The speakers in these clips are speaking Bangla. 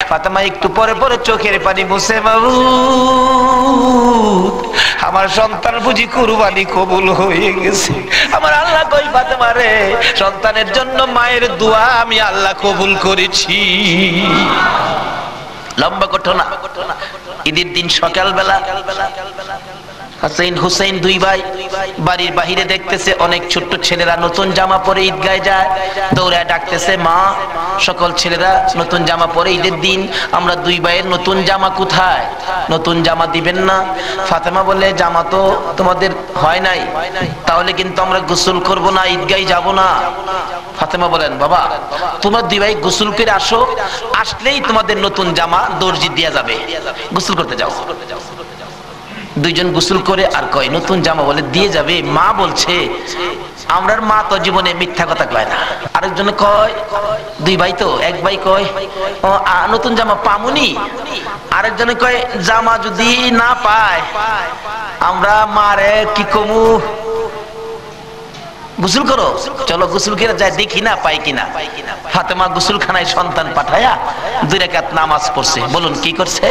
ফাতেমা একটু পরে পরে চোখের পানি মুছে, মাবুদ আমার সন্তান বুঝি কুরবানি কবুল হয়ে গেছে। আমার আল্লাহ কই ফাতেমা রে, সন্তানের জন্য মায়ের দোয়া আমি আল্লাহ কবুল করেছি। লম্বা ঘটনা। ঈদের দিন সকালবেলা হাসাইন হুসাইন দুই ভাই বাড়ির বাহিরে দেখতেছে অনেক ছোট্ট ছেলেরা নতুন জামা পরে ঈদগায় যায়, দৌড়ায় ডাকতেছে, মা সকল ছেলেরা নতুন জামা পরে ঈদের দিন, আমরা দুই ভাইয়ের নতুন জামা কোথায়, নতুন জামা দিবেন না? ফাতেমা বলে, জামা তো তোমাদের হয় নাই, তাহলে কিন্তু আমরা গোসল করব না, ঈদগায় যাব না। ফাতেমা বলেন, বাবা তোমরা দুই ভাই গোসল করে আসো, আসলেই তোমাদের নতুন জামা দর্জি দিয়া যাবে, গোসল করতে যাও। দুইজন গোসল করে আর কয় নতুন জামা বলে দিয়ে যাবে। মা বলছে, আমরার মা তো জীবনে মিথ্যা কথা কয় না। আরেকজনে কয়, দুই ভাই তো, এক ভাই কয় নতুন জামা পামুনি, আরেকজনে কয় জামা যদি না পায় আমরা মারে কি কমু, গোসল করো, চলো গোসল করে যাই, দেখি না পাই কিনা। ফাতেমা গোসলখানায় সন্তান পাঠায়া 2 রাকাত নামাজ পড়ছে। বলুন কি করছে?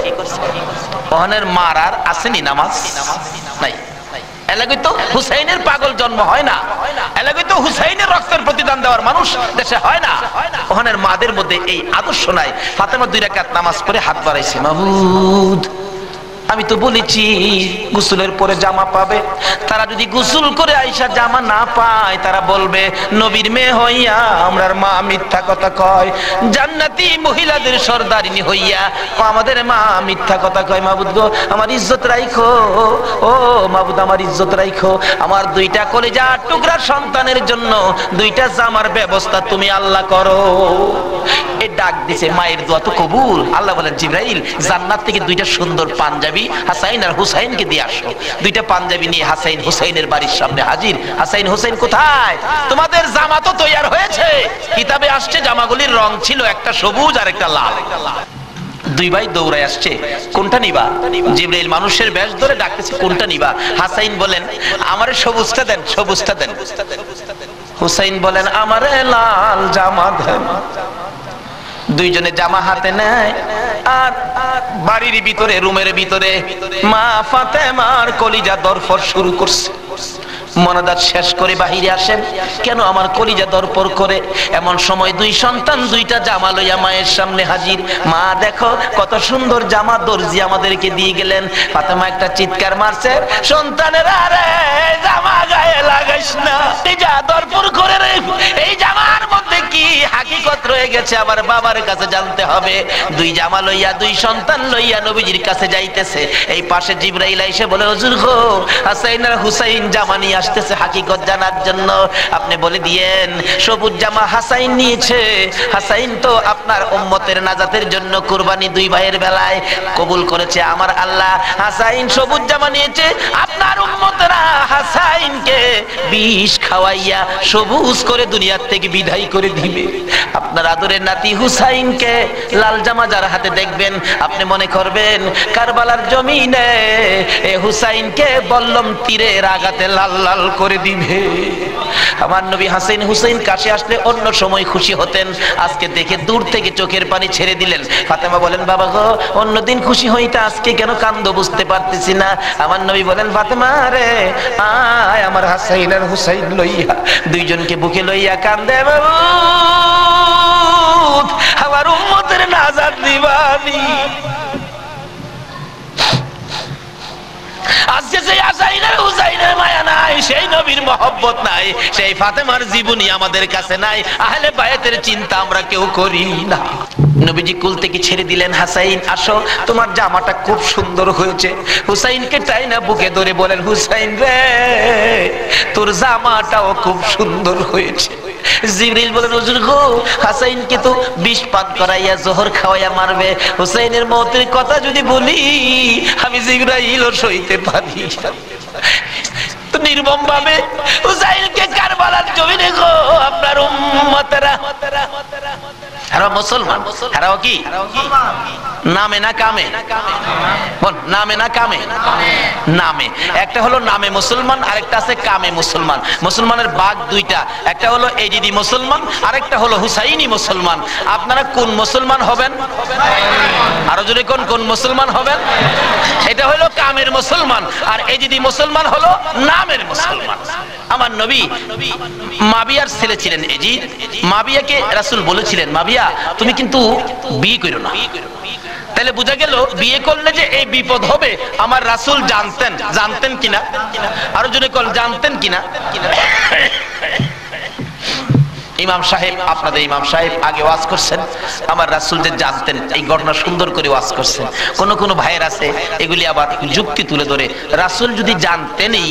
ওখানের মার আর আসেনি নামাজ নাই। এলাকায় তো হুসাইনের পাগল জন্ম হয় না, এলাকায় তো হুসাইনের রক্তের প্রতিদান দেওয়ার মানুষ দেশে হয় না। ওখানের মাদের মধ্যে এই আদর্শ নাই। ফাতেমা 2 রাকাত নামাজ পড়ে হাত বাড়াইছে, মাবুদ আমি তো বলেছি গোসলের পরে জামা পাবে, তারা যদি গোসল করে আইসা জামা না পায় তারা বলবে নবীর মেয়ে হইয়া আমরার মা মিথ্যা কথা কয়, জান্নাতি মহিলাদের সর্দারিনী হইয়া আমাদের মা মিথ্যা কথা কয়। মাবুদ গো আমার ইজ্জত রাখো, ও মাবুদ আমার ইজ্জত রাখো, আমার 2টা কলিজার টুকরা সন্তানের জন্য 2টা জামার ব্যবস্থা তুমি আল্লাহ করো। এই ডাক দিছে, মায়ের দোয়া তো কবুল। আল্লাহ বলেন, জিবরাইল জান্নাত থেকে 2টা সুন্দর পাঞ্জাবি হাসাইন আর হুসাইনকে দিয়ে আসো। 2টা পাঞ্জাবি নিয়ে হাসাইন হুসাইনের বাড়ির সামনে হাজির। হাসাইন হুসাইন কোথায়? তোমাদের জামা তো তৈয়ার হয়েছে। কিতাবে আসছে জামাগুলির রং ছিল একটা সবুজ আর একটা লাল। 2 ভাই দৌড়ায় আসছে, কোনটা নিবা? জিবরাইল মানুষের বেশ ধরে ডাকতেছে, কোনটা নিবা? হাসাইন বলেন, আমারে সবুজটা দেন, সবুজটা দেন। হুসাইন বলেন, আমারে লাল জামা দেন। দুইজনে জামা হাতে নেয় আর বাড়ির ভিতরে রুমের ভিতরে মা ফাতেমার কলিজা দরফর শুরু করছে। মনাদাত শেষ করে বাহিরে আসেন, কেন আমার কলিজা দরপর করে? এমন সময় 2 সন্তান 2টা জামা লইয়া মায়ের সামনে হাজির। মা দেখো কত সুন্দর জামা দর্জি আমাদেরকে দিয়ে গেলেন। ফাতেমা একটা চিৎকার মারছে, সন্তানেরা আরে জামা গায়ে লাগাইস না, এই যা দরপর করে রে, এই জামার মধ্যে কি হাকিকত রয়ে গেছে আমার বাবার কাছে জানতে হবে। 2 জামা লইয়া 2 সন্তান লইয়া নবীজির কাছে যাইতেছে। এই পাশে জিবরাইল এসে বলে, হুজুর গো হাসাইন আর হুসাইন জামা নিয়ে আসতেছে হাকিকত জানার জন্য, আপনি বলে দিয়েন সবুজ জামা হাসাইন নিয়েছে। হাসাইন তো আপনার উম্মতের নাজাতের জন্য কুরবানি 2 ভাইয়ের বেলায় কবুল করেছে আমার আল্লাহ। হাসাইন সবুজ জামা নিয়েছে, আপনার উম্মতেরা হাসাইনকে বিষ খাওয়াইয়া সবুজ করে দুনিয়ার থেকে বিদায় করে দিবে। আপনার আদরের নাতি হুসাইনকে লাল জামা যার হাতে দেখবেন আপনি মনে করবেন কারবালার জমিনে এ হুসাইনকে বল্লম তীরের আঘাতে লাল লাল করে দিবে। আমার নবী হাসাইন হুসাইন কাছে আসলে অন্য সময় খুশি হতেন, আজকে দেখে দূর থেকে চোখের পানি ছেড়ে দিলেন। ফাতেমা বলেন, বাবা গো অন্যদিন খুশি হইতা, আজকে কেন কান্দো বুঝতে পারতেছি না। আমার নবী বলেন, ফাতেমা রে আয় আমার হাসাইন আর হুসাইন লইয়া, 2 জনকে বুকে লইয়া কান্দে, আমার উম্মতের নাজাত দিবানি। আজকে সেই হাসাইনের হুসাইনের মায়া নাই, সেই নবীর মহব্বত নাই, সেই ফাতেমার জীবনী আমাদের কাছে নাই, আহলে বায়াতের চিন্তা আমরা কেউ করি না। নবীজি কুল থেকে ছেড়ে দিলেন, হাসাইন আসো তোমার জামাটা খুব সুন্দর হয়েছে। হুসাইনকে টাইনা বুকে ধরে বলেন, হুসাইন রে তোর জামাটাও খুব সুন্দর হয়েছে। জিবরিল বলেন, হুজুর গো হাসাইনকে তো বিষ পান করাইয়া জোহর খাওয়াইয়া মারবে, হুসাইনের মওতের কথা যদি বলি আমি জিবরাইলও সইতে পারি তো নির্মম ভাবে হুসাইনকে কারবালার জমিনে গো আপনার উম্মতেরা এরা মুসলমান, এরাও কি নামে না কামে? বল নামে না কামে? নামে। একটা হলো নামে মুসলমান, আরেকটা আছে কামে মুসলমান। মুসলমানের ভাগ দুইটা, একটা হলো এজিদি মুসলমান, আরেকটা হলো হুসাইনি মুসলমান। আপনারা কোন মুসলমান হবেন? আরো জোরে কোন কোন মুসলমান হবেন? এটা হলো কামের মুসলমান, আর এজিদি মুসলমান হলো নামের মুসলমান। আমার নবী মাবিয়ার ছেলে ছিলেন এজিদ। মাবিয়াকে রাসূল বলেছিলেন, মাবিয়া তুমি কিন্তু বিয়ে করো না। তাহলে বোঝা গেল বিয়ে করলে যে এই বিপদ হবে আমার রাসূল জানতেন। জানতেন কিনা? আরো জোরে কোন জানতেন কিনা? ইমাম সাহেব, আপনাদের ইমাম সাহেব আগে ওয়াজ করছেন, আমার রাসূল যে জানতেন এই ঘটনা সুন্দর করে ওয়াজ করছেন। কোন কোন ভাইয়ের আছে এগুলি আবার যুক্তি তুলে ধরে, রাসূল যদি জানতেনই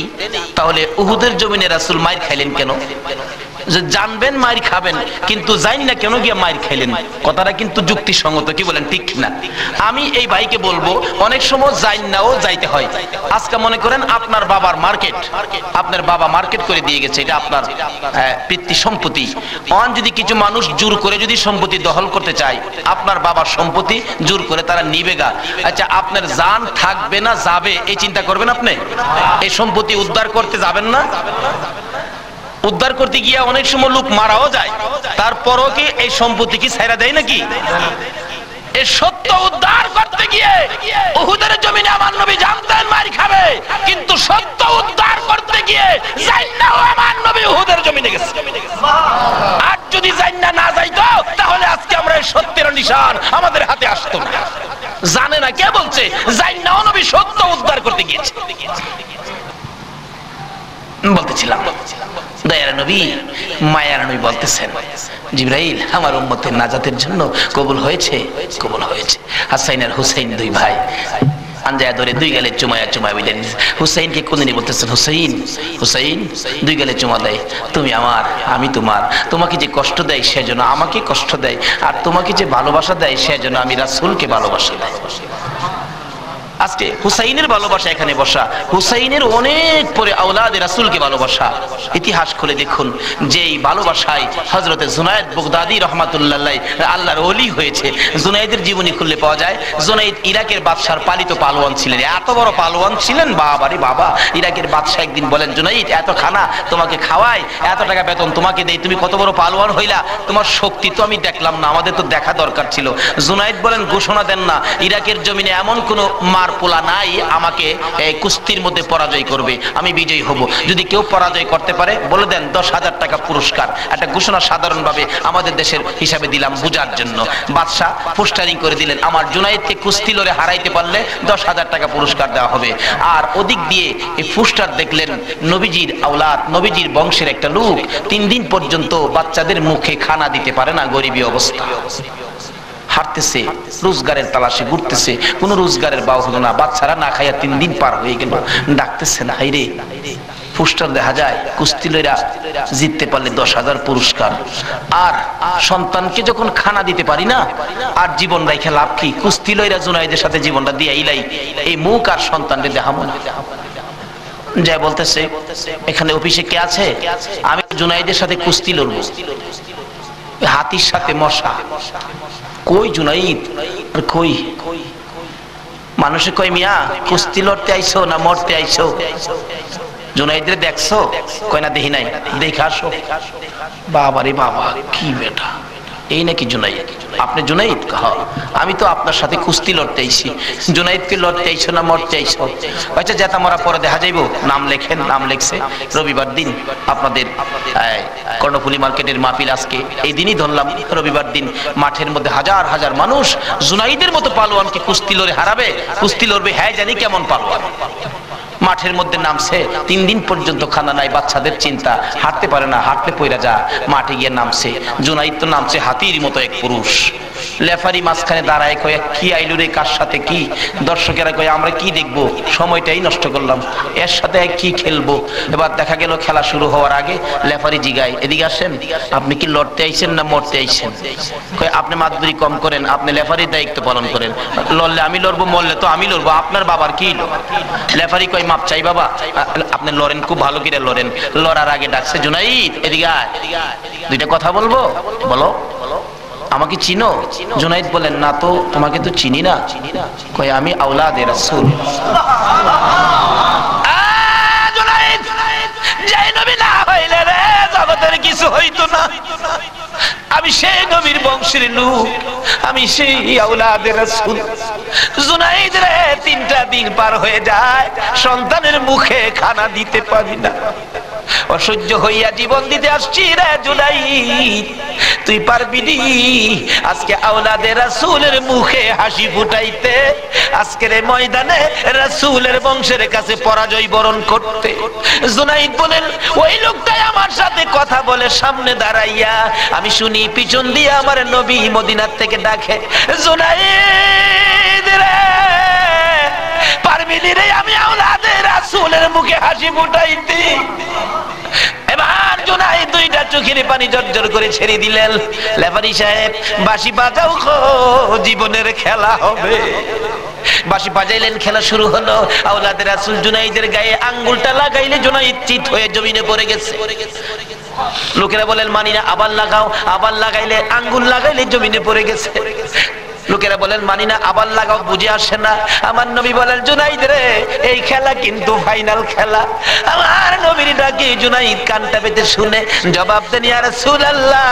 তাহলে উহুদের জমিনে রাসূল মাইর খাইলেন কেন? যে জানবেন মাইর খাবেন, কিন্তু জানি না কেন গিয়ে মাইর খাইলেন, কথাটা কিন্তু যুক্তিসঙ্গত, কি বলেন ঠিক না? আমি এই ভাইকে বলবো অনেক সময় যাই নাও যাইতে হয়। আজকে মনে করেন আপনার বাবার মার্কেট, আপনার বাবা মার্কেট করে দিয়ে গেছে, এটা আপনার পিতৃ সম্পত্তি। অন যদি কিছু মানুষ জোর করে যদি সম্পত্তি দখল করতে চায়, আপনার বাবার সম্পত্তি জোর করে তারা নিবে গা, আচ্ছা আপনার জান থাকবে না যাবে এই চিন্তা করবেন আপনি? এই সম্পত্তি উদ্ধার করতে যাবেন না? উদ্ধার করতে গিয়ে অনেক সময় লোক মারাও যায়, তারপরও কি এই সম্পত্তি কি ছাইরা দেয় নাকি? এই সত্য উদ্ধার করতে গিয়ে উহুদের জমিনে আমার নবী জানতেন মার খাবে, কিন্তু সত্য উদ্ধার করতে গিয়ে জান্নাও আমার নবী উহুদের জমিনে গেছে। আর যদি জান্না না যাইতো তাহলে আজকে আমরা এই সত্যের নিশান আমাদের হাতে আসতো না। জানে না কে বলছে? জান্নাও নবী সত্য উদ্ধার করতে গিয়েছে। বলতেছিলাম দয়ার নবী, মায়ার নবী বলতেছেন, জিবরাইল আমার উম্মতের নাজাতের জন্য কবুল হয়েছে, কবুল হয়েছে। হাসাইন আর হুসাইন দুই ভাই আঞ্জায় ধরে দুই গালে চুমায়া চুমা বিলেন। হুসাইনকে কোনদিনই বলতেছেন, হুসাইন হুসাইন, দুই গালে চুমা দেয়, তুমি আমার আমি তোমার। তোমাকে যে কষ্ট দেয় সেজন্য আমাকে কষ্ট দেয়, আর তোমাকে যে ভালোবাসা দেয় সেজন্য আমি রাসূলকে ভালোবাসা দেয়। আজকে হুসাইনের ভালোবাসা এখানে বসা, হুসাইনের অনেক পরে আওলাদে রাসূলকে ভালোবাসা। ইতিহাস খুলে দেখুন যে এই ভালোবাসায় হযরতে জুনায়েদ বাগদাদী রাহমাতুল্লাহ আলাইহি আল্লাহর ওলি হয়েছে। জুনায়েদের জীবনী খুললে পাওয়া যায়, জুনায়েদ ইরাকের বাদশার পালিত পালোয়ান ছিলেন। এত বড় পালোয়ান ছিলেন, বাবারে বাবা। ইরাকের বাদশা একদিন বলেন, জুনায়েদ এত খানা তোমাকে খাওয়াই, এত টাকা বেতন তোমাকে দেই, তুমি কত বড় পালোয়ান হইলা, তোমার শক্তি তো আমি দেখলাম না, আমাদের তো দেখা দরকার ছিল। জুনায়েদ বলেন, ঘোষণা দেন না ইরাকের জমিনে এমন কোন পোলা নাই আমাকে কুস্তির মধ্যে পরাজয় করবে, আমি বিজয়ী হব। যদি কেউ পরাজয় করতে পারে বলে দেন 10,000 টাকা পুরস্কার। একটা ঘোষণা সাধারণভাবে আমাদের দেশের হিসাবে দিলাম বুঝার জন্য। বাদশাহ পোস্টারিং করে দিলেন, আমার জুনায়েদকে কুস্তি লড়ে হারাইতে পারলে 10,000 টাকা পুরস্কার দেওয়া হবে। আর ওদিক দিয়ে এই পোস্টার দেখলেন নবীজির আওলাদ, নবীজির বংশের একটা লোক 3 দিন পর্যন্ত বাচ্চাদের মুখে খানা দিতে পারে না, গরিবী অবস্থা। হাঁটতেছে, রোজগারের তালাশে ঘুরতেছে, কোন রোজগারের বাউ হলো না, বাচ্চারা না খাইয়া 3 দিন পার হয়ে গেল। ডাকতেছে না, হাইরে পোস্টার দেখা যায় কুস্তি লইরা জিততে পারলে 10,000 পুরস্কার। আর সন্তানকে যখন খানা দিতে পারি না, আর জীবন রাইখা লাভ কি? কুস্তি লইরা জুনায়েদের সাথে জীবনটা দিয়ে ইলাই এই মুখ আর সন্তানকে দেখাবো না। যা বলতেছে এখানে অফিসে কে আছে? আমি জুনায়েদের সাথে কুস্তি লড়বো, হাতির সাথে মশা। কই জুনাইদ? কই মানুষে কই মিয়া কুস্তি লড়তে আইছো না মরতে আইছো? জুনাইদরে দেখছো? কই না দেখি নাই, দেখে আসো। বাবারে বাবা, কি বেটা, এই নাকি জুনাইদ? আপনি জুনাইদ? আমি তো আপনার সাথে কুস্তি লড়তে আইছি। জুনাইদকে লড়তে আইছো না মরতে আইছো? আচ্ছা যেটা মরা পরে দেখা যাইব, নাম লেখেন। নাম লেখছে রবিবার দিন আপনাদের কর্ণফুলী মার্কেটের মাহফিল। আজকে এই দিনই ধরলাম রবিবার দিন মাঠের মধ্যে হাজার হাজার মানুষ জুনাইদের মতো পালোয়ানকে কুস্তি লড়ে হারাবে, কুস্তি লড়বে। হ্যাঁ জানি কেমন পালোয়ান। মাঠের মধ্যে নামছে, 3 দিন পর্যন্ত খানা নাই, বাচ্চাদের চিন্তা, হাঁটতে পারে না, হাঁটলে পয়রা যা। মাঠে গিয়ে নামছে, জুনাইদ তো নামছে হাতির মতো এক পুরুষ। লেফারি মাঝখানে দাঁড়ায়, কয়ে কি আইলু রে, কার সাথে কি? দর্শকেরা কয়ে আমরা কি দেখবো, সময়টাই নষ্ট করলাম, এর সাথে কি খেলবো। এবার দেখা গেল খেলা শুরু হওয়ার আগে লেফারি জিগায়, এদিকে আসেন, আপনি কি লড়তে আইছেন না মরতে আইছেন? কয়ে আপনি মাতবরি কম করেন, আপনি লেফারির দায়িত্ব পালন করেন। লড়লে আমি লড়বো, মরলে তো আমি লড়বো, আপনার বাবার কি? লেফারি কয় মাপ চাই বাবা, আপনি লড়েন, খুব ভালো করে লড়েন। লড়ার আগে ডাকছে, জুনাইদ এদিকে আয়, দুইটা কথা বলবো, বলো। আমাকে চিনো? জুনাইদ বলেন, না তো, তোমাকে তো চিনি না। কয়, আমি আওলাদে রাসূল। জুনাইদ, যেই নবী না হইলে রে জগতের কিছু হইতো না। আমি সেই নবীর বংশের লোক, আমি সেই আওলাদে রাসূল। জুনাইদ রে, 3টা দিন পার হয়ে যায়, সন্তানের মুখে খানা দিতে পারি না। অসহ্য হইয়া জীবন দিতে আসছি রে জুনাইদ, তুই পারবি নি আজকে আওলাদে রাসূলের মুখে হাসি ফুটাইতে, আজকের এই ময়দানে রাসূলের বংশের কাছে পরাজয় বরণ করতে? জুনাইদ বলেন, ওই লোকটাই আমার সাথে কথা বলে সামনে দাঁড়াইয়া, আমি শুনি পিছন দিয়ে আমার নবী মদিনার থেকে ডাকে, জুনাইদ রে, পারবি নি রে আমি আওলাদে রাসূলের মুখে হাসি ফুটাইতে? এবার জুনাইদ 2টা চোখের পানি ঝরঝর করে ছেড়ে দিলেন। লেফারি সাহেব, বাঁশি বাজাও, জীবনের খেলা হবে। বাঁশি বাজাইলেন, খেলা শুরু হলো। আওলাদে রাসূল জুনাইদের গায়ে আঙ্গুলটা লাগাইলে জুনাইদ চিত হয়ে জমিনে পড়ে গেছে। লোকেরা বলেন, মানি না, আবার লাগাও। আবার লাগাইলে, আঙ্গুল লাগাইলে জমিনে পড়ে গেছে। লোকেরা বলেন, মানি না, আবার লাগাও, বুঝে আসে না। আমার নবী বলেন, জুনাইদ রে, এই খেলা কিন্তু ফাইনাল খেলা। আমার নবীর ডাকে জুনাইদ কানটা পেতে শুনে জবাব দেন, ইয়া রাসূলুল্লাহ,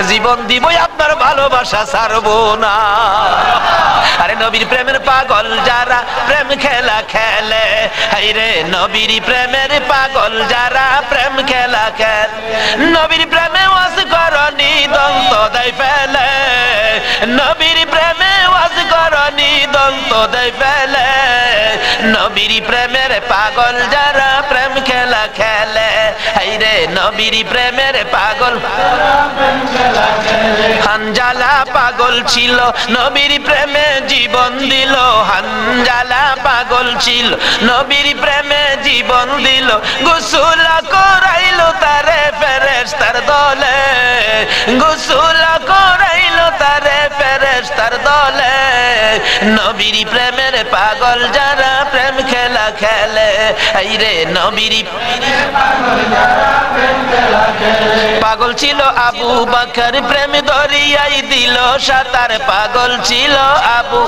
জীবন দিবই, আপনার ভালোবাসা ছাড়বো না। আরে নবীর প্রেমের পাগল যারা প্রেম খেলা খেলে, হায়রে নবীর প্রেমের পাগল যারা প্রেম খেলা খেলে, নবীর প্রেমে ওয়াজ করনি দন্ত দেয় ফেলে, নবীর প্রেমে ওয়াজ করনি দন্ত দেয় ফেলে, নবীর প্রেমের পাগল যারা প্রেম খেলা খেলে, হায়রে নবীর প্রেমের পাগল। হানজালা পাগল ছিল, নবীর প্রেমে জীবন দিল। হানজালা পাগল ছিল, নবীর প্রেমে জীবন দিল। গোসল করাইল তারে ফেরেশতার দলে, গোসল করাইল তারে ফেরেশতার দলে, নবীর প্রেমের পাগল যারা প্রেম খেলা খেলে, হায়রে নবীর পাগল ছিল আবু বকর, প্রেম দরিয়াই দিল সাঁতার। পাগল ছিল আবু,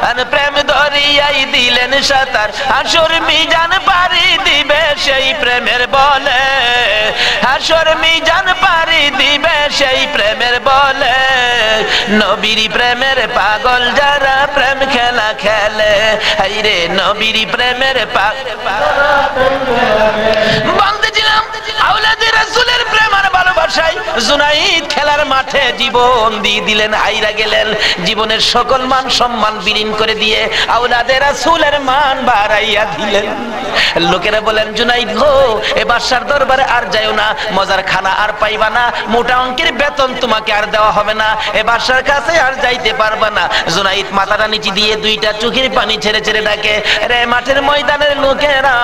আর প্রেম দরিয়াই দিলেন সাঁতার। হাসর মিজান পারি দিবে সেই প্রেমের বলে, হাসর মিজান পারি দিবে সেই প্রেমের বলে, নবীর প্রেমের পাগল যারা প্রেম খেলা খেলে, হায়রে নবীর প্রেমের বলতেছিলাম আওলাদে রাসূলের প্রেম আর ভালোবাসায় জুনাইদ খেলার মাঠে জীবন দিয়ে দিলেন, হাইরা গেলেন। জীবনের সকল মান সম্মান বিলীন করে দিয়ে আওলাদে রাসূলের মান বাড়াইয়া দিলেন। লোকেরা বলেন, জুনাইদ গো, এ বাদশার দরবারে আর যাইও না, মজার খানা আর পাইবা না, মোটা অঙ্কের বেতন তোমাকে আর দেওয়া হবে না, এ বাদশার কাছে আর যাইতে পারবা না। জুনাইদ মাথাটা নিচে দিয়ে 2টা চোখের পানি ছেড়ে ছেড়ে ডাকে, রে মাঠের ময়দানের লোকেরা,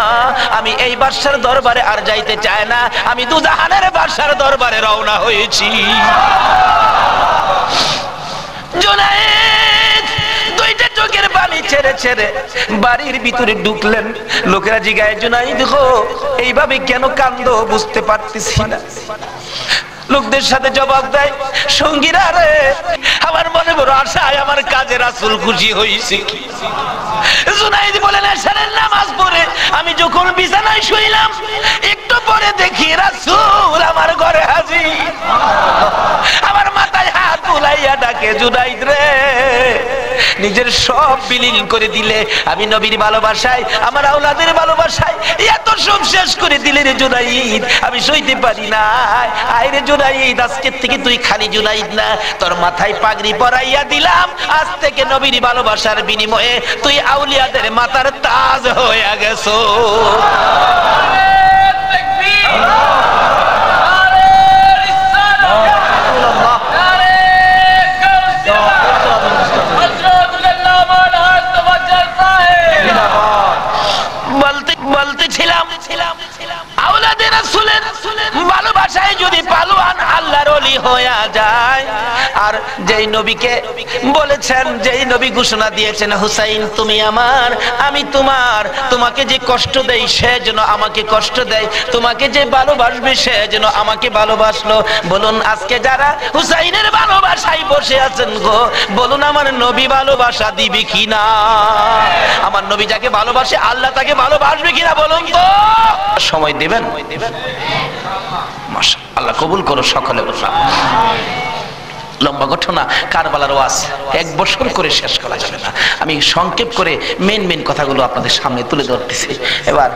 আমি এই বাদশার দরবারে আর যাইতে চাই না, আমি দুজাহানের বাদশার দরবারে রওনা হয়েছি। জুনাইদ 2টা চোখের পানি ছেড়ে ছেড়ে বাড়ির ভিতরে ঢুকলেন। লোকেরা জিগায়, জুনাইদ গো, এইভাবে কেন কান্দো বুঝতে পারতেছি না। লোকদের সাথে জবাব দেয়, সঙ্গীরা রে, আমার মনে বড় আশায় আমার কাজে রাসূল খুশি হইছে। জুনাইদ বলেন, এশারের নামাজ পড়ে আমি যখন বিছানায় শুইলাম, একটু পরে দেখি রাসূল আমার ঘরে হাজির। আমার মাথায় হাত বুলাইয়া ডাকে, জুনাইদ রে, নিজের সব বিলীন করে দিলে, আমি নবীর ভালোবাসায়, আমার আওলাদের ভালোবাসায় এত সব শেষ করে দিলে রে জুনাইদ, আমি সইতে পারি না। আইরে জুনাইদ, আজকের থেকে তুই খালি জুনাইদ না, তোর মাথায় পাগড়ি পরাইয়া দিলাম। আজ থেকে নবীর ভালোবাসার বিনিময়ে তুই আউলিয়াদের মাথার তাজ হয়ে গেছো। বলতেছিলাম আওলাদে রাসূলের ভালোবাসায় যদি পালোয়ান আল্লাহর ওলি হয়ে যায়, আর যেই নবীকে বলেছেন, যেই নবী ঘোষণা দিয়েছেন হুসাইন তুমি আমার আমি তোমার, তোমাকে যে কষ্ট দেই সে যেন আমাকে কষ্ট দেয়, তোমাকে যে ভালোবাসবে সে যেন আমাকে ভালোবাসলো। বলুন আজকে যারা হুসাইনের ভালোবাসায় বসে আছেন গো, বলুন আমার নবী ভালোবাসা দিবে কিনা? আমার নবী যাকে ভালোবাসে আল্লাহ তাকে ভালোবাসবে কিনা বলুন তো? সময় দিবেন? মাশাআল্লাহ, আল্লাহ কবুল করো সকলে। লম্বা ঘটনা কারবালার ওয়াজ এক বছর করে শেষ করা যাবে না, আমি সংক্ষেপ করে মেন কথাগুলো আপনাদের সামনে তুলে ধরতেছি। এবার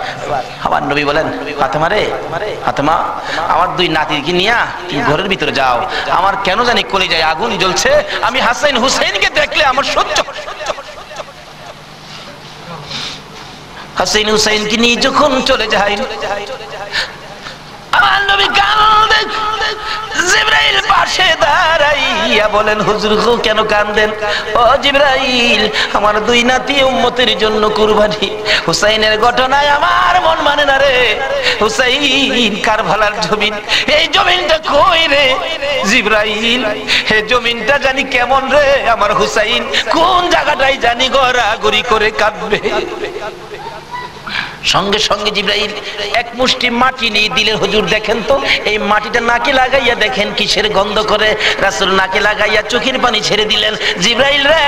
আমার নবী বলেন, ফাতেমা রে, ফাতেমা আমার দুই নাতিকে নিয়ে তুমি ঘরের ভিতরে যাও, আমার কেন জানি কলিজায় আগুন জ্বলছে, আমি হাসান হুসাইনকে দেখলে আমার সহ্য। হাসান হুসাইনকে নিয়ে যখন চলে যায় আমার নবী কাঁদেন, জিবরাইল পাশে দাঁড়াইয়া বলেন হুজুর গো কেন কাঁদেন? ও জিবরাইল, আমার দুই নাতি উম্মতের জন্য কুরবানি, হুসাইনের ঘটনায় আমার মন মানে না রে। হুসাইন কারবালার জমিন, এই জমিনটা কই রে জিবরাইল? এই জমিনটা জানি কেমন রে, আমার হুসাইন কোন জায়গাটাই জানি গড়াগড়ি করে কাঁদবে। সঙ্গে সঙ্গে জিবরাইল এক মুষ্টি মাটি নিয়ে দিলেন, হুজুর দেখেন তো এই মাটিটা নাকে লাগাইয়া দেখেন কিসের গন্ধ করে। রাসূল নাকে লাগাইয়া চোখের পানি ছেড়ে দিলেন, জিবরাইল রে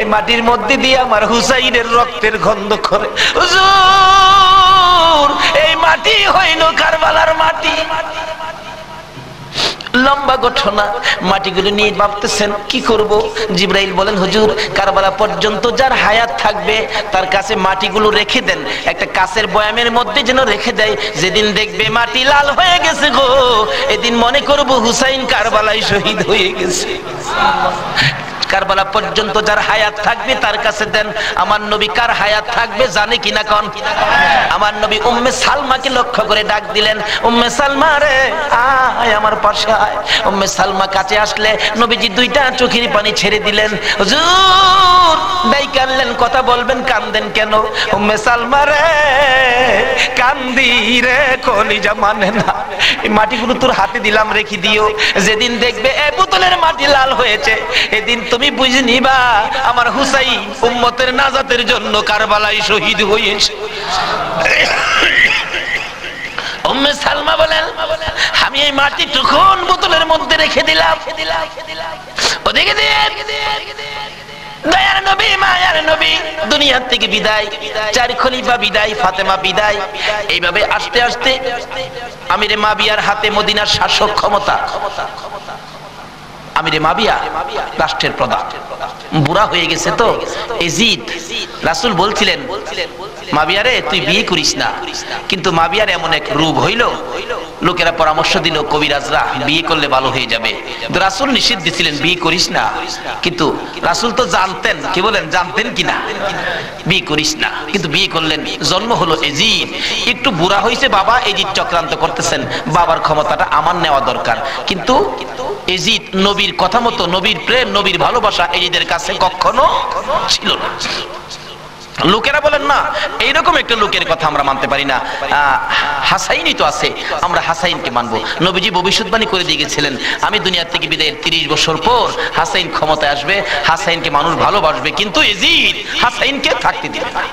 এই মাটির মধ্যে দিয়ে আমার হুসাইনের রক্তের গন্ধ করে। হুজুর এই মাটি হইল কারবালার মাটি। লম্বা ঘটনা, মাটিগুলো নিয়ে ভাবতেছেন কি করব। জিবরাইল বলেন হুজুর কারবালা পর্যন্ত যার হায়াত থাকবে তার কাছে মাটিগুলো রেখে দেন, একটা কাচের বয়ামের মধ্যে যেন রেখে দেয়, যেদিন দেখবে মাটি লাল হয়ে গেছে গো এদিন মনে করব হুসাইন কারবালায় শহীদ হয়ে গেছে। কারবালা পর্যন্ত যার হায়াত থাকবে তার কাছে দেন। আমার নবী কার হায়াত থাকবে জানে কিনা কোন? আমার নবী উম্মে সালমাকে লক্ষ্য করে ডাক দিলেন, উম্মে সালমা রে আয় আমার পাশে আয়। উম্মে সালমা কাছে আসলে নবীজি দুইটা চোখের পানি ছেড়ে দিলেন। হুজুর দাই কানলেন, কথা বলবেন কান্দেন কেন? উম্মে সালমা রে কান্দি রে কলিজা মানে না, এই মাটিগুলো তোর হাতে দিলাম রেখে দিও, যেদিন দেখবে এই বোতলের মাটি লাল হয়েছে এদিন তুমি বুঝে নিবা আমার হুসাইন উম্মতের নাজাতের জন্য কারবালায় শহীদ হয়েছে। উম্মে সালমা বলেন আমি এই মাটি তখন বোতলের মধ্যে রেখে দিলাম, ওদিকে দয়ার নবী মায়ার নবী দুনিয়া থেকে বিদায়, চার খলিফা বিদায়, ফাতেমা বিদায়, এইভাবে আস্তে আস্তে আমিরে মাবিয়ার হাতে মদিনার শাসক ক্ষমতা। আমিরে মাবিয়া রাষ্ট্রের প্রধান, বুড়া হয়ে গেছে তো এজিদ। রাসূল বলছিলেন মাবিয়ারে তুই বিয়ে করিস না, কিন্তু মাবিয়ার এমন এক রোগ হইল, লোকেরা পরামর্শ দিল কবিরাজরা বিয়ে করলে ভালো হয়ে যাবে, কিন্তু রাসূল নিষেধ দিছিলেন বিয়ে করিস না। কিন্তু রাসূল তো জানতেন, কি বলেন জানতেন কিনা বিয়ে করিস না, কিন্তু বিয়ে করলেন। জন্ম হলো এজিদ, একটু বুড়া হয়েছে বাবা, এজিদ চক্রান্ত করতেছেন, বাবার ক্ষমতাটা আমার নেওয়া দরকার। কিন্তু এজিদ নবীর কথা মতো, নবীর প্রেম নবীর ভালোবাসা এজিদের কাছে কখনো ছিল না। লোকেরা বলেন না এইরকম একটা লোকের কথা আমরা মানতে পারি না, হাসাইনই তো আছে, আমরা হাসাইনকে মানবো। নবীজি ভবিষ্যৎবাণী করে দিয়ে গেছিলেন আমি দুনিয়া থেকে বিদায়ের 30 বছর পর হাসাইন ক্ষমতায় আসবে, হাসাইনকে মানুষ ভালোবাসবে, কিন্তু এজিদ হাসাইনকে থাকতে দিবে না।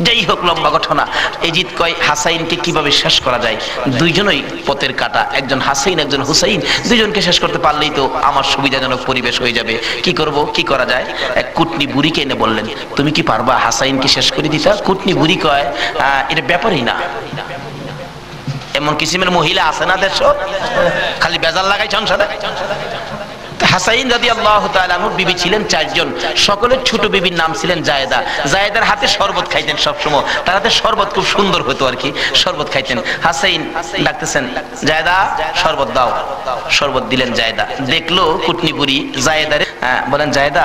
যাই হোক লম্বা ঘটনা, এজিদ কয় হাসাইনকে কিভাবে শেষ করা যায়, দুইজনই পথের কাটা, একজন হাসাইন একজন হুসাইন, দুইজনকে শেষ করতে পারলেই তো আমার সুবিধাজনক পরিবেশ হয়ে যাবে। কি করব, কি করা যায়? এক কুটনি বুড়িকে এনে বললেন তুমি কি পারবা হাসাইনকে শেষ করে দিতে? কুটনি বুড়ি কয় এটা ব্যাপারই না, এমন কিসিমের মহিলা আছে না দেশ, খালি বেজাল লাগাই সংসারে। হাসাইন রাদিয়াল্লাহু তাআলা আনহুর বিবি ছিলেন 4 জন, সকলের ছোট বিবির নাম ছিলেন জায়েদা। জায়েদার হাতে শরবত খাইতেন সবসময়, তার হাতে শরবত খুব সুন্দর হতো আর কি, শরবত খাইতেন। হাসাইন ডাকতেছেন জায়েদা শরবত দাও, শরবত দিলেন জায়েদা। দেখলো কুটনি বুড়ি জায়েদারে, বলেন জায়েদা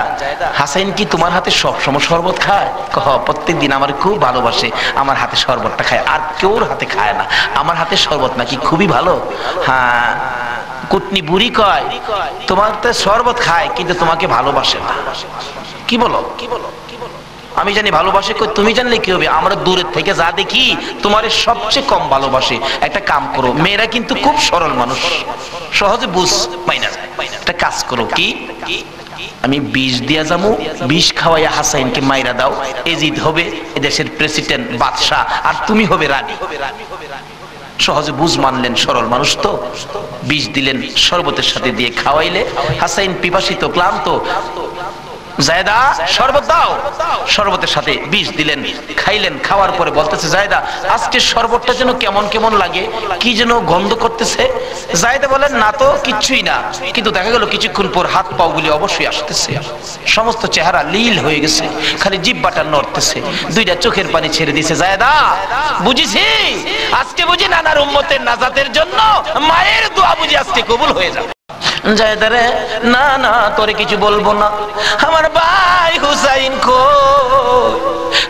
হাসাইন কি তোমার হাতে সবসময় শরবত খায়? প্রত্যেকদিন আমার খুব ভালোবাসে, আমার হাতে শরবতটা খায়, আর কেউর হাতে খায় না, আমার হাতে শরবত নাকি খুবই ভালো। হ্যাঁ, কুটনি বুড়ি কয় তোমার তো শরবত খায় কিন্তু তোমাকে ভালোবাসে না। কি বলো? আমি জানি ভালোবাসে, কই তুমি জানলে কি হবে, আমরা দূরের থেকে যা দেখি তোমারে সবচেয়ে কম ভালোবাসে। একটা কাম করো, মেয়েরা কিন্তু খুব সরল মানুষ, সহজে বুঝ পাই না, একটা কাজ করো, কি আমি বিষ দিয়া যাবো, বিষ খাওয়াইয়া হাসাইনকে মাইরা দাও, এজিদ হবে এদেশের প্রেসিডেন্ট বাদশাহ, আর তুমি হবে রানী। সহজে বুঝ মানলেন, সরল মানুষ তো। বিষ দিলেন, শরবতের সাথে দিয়ে খাওয়াইলে হাসাইন পিপাসিত ক্লান্ত, জায়দা শরবত দাও, শরবতের সাথে বিষ দিলেন, খাইলেন। খাওয়ার পরে বলতেছে জায়দা আজকে শরবতটা যেন কেমন কেমন লাগে, কি যেন গন্ধ করতেছে। জায়দা বলেন না তো, কিচ্ছুই না, কিন্তু দেখা গেল কিছুক্ষণ পর হাত পাও গুলি অবশ্যই আসতেছে, সমস্ত চেহারা লীল হয়ে গেছে, খালি জিহ্বাটা নড়তেছে, দুইটা চোখের পানি ছেড়ে দিছে। জায়দা বুঝিছি আজকে বুঝি নানার উম্মতের নাজাতের জন্য মায়ের দোয়া বুঝি আজকে কবুল হয়ে যাবে। জায়দারে না না তোরে কিছু বলবো না, আমার ভাই হুসাইন কই,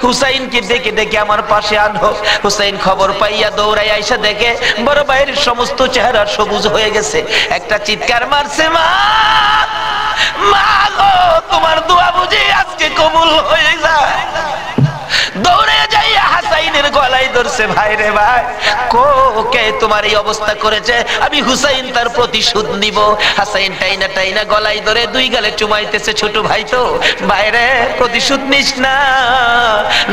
হুসাইনকে ডেকে ডেকে আমার পাশে আনো। হুসাইন খবর পাইয়া দৌড়াই আইসা দেখে বড় ভাইয়ের সমস্ত চেহারা সবুজ হয়ে গেছে। একটা চিৎকার মারছে, মা মা গো তোমার দোয়া বুঝি আজকে কবুল হয়ে যায়। দৌড়ে যাইয়া হাসাইনের গলায় ধরছে, ভাই রে ভাই, কে তোমার এই অবস্থা করেছে, আমি হুসাইন তার প্রতিশোধ নিব। হাসাইন টাইনা টাইনা গলায় ধরে দুই গালে চুমাইতেছে, ছোট ভাই তো, ভাইরে প্রতিশোধ নিস না,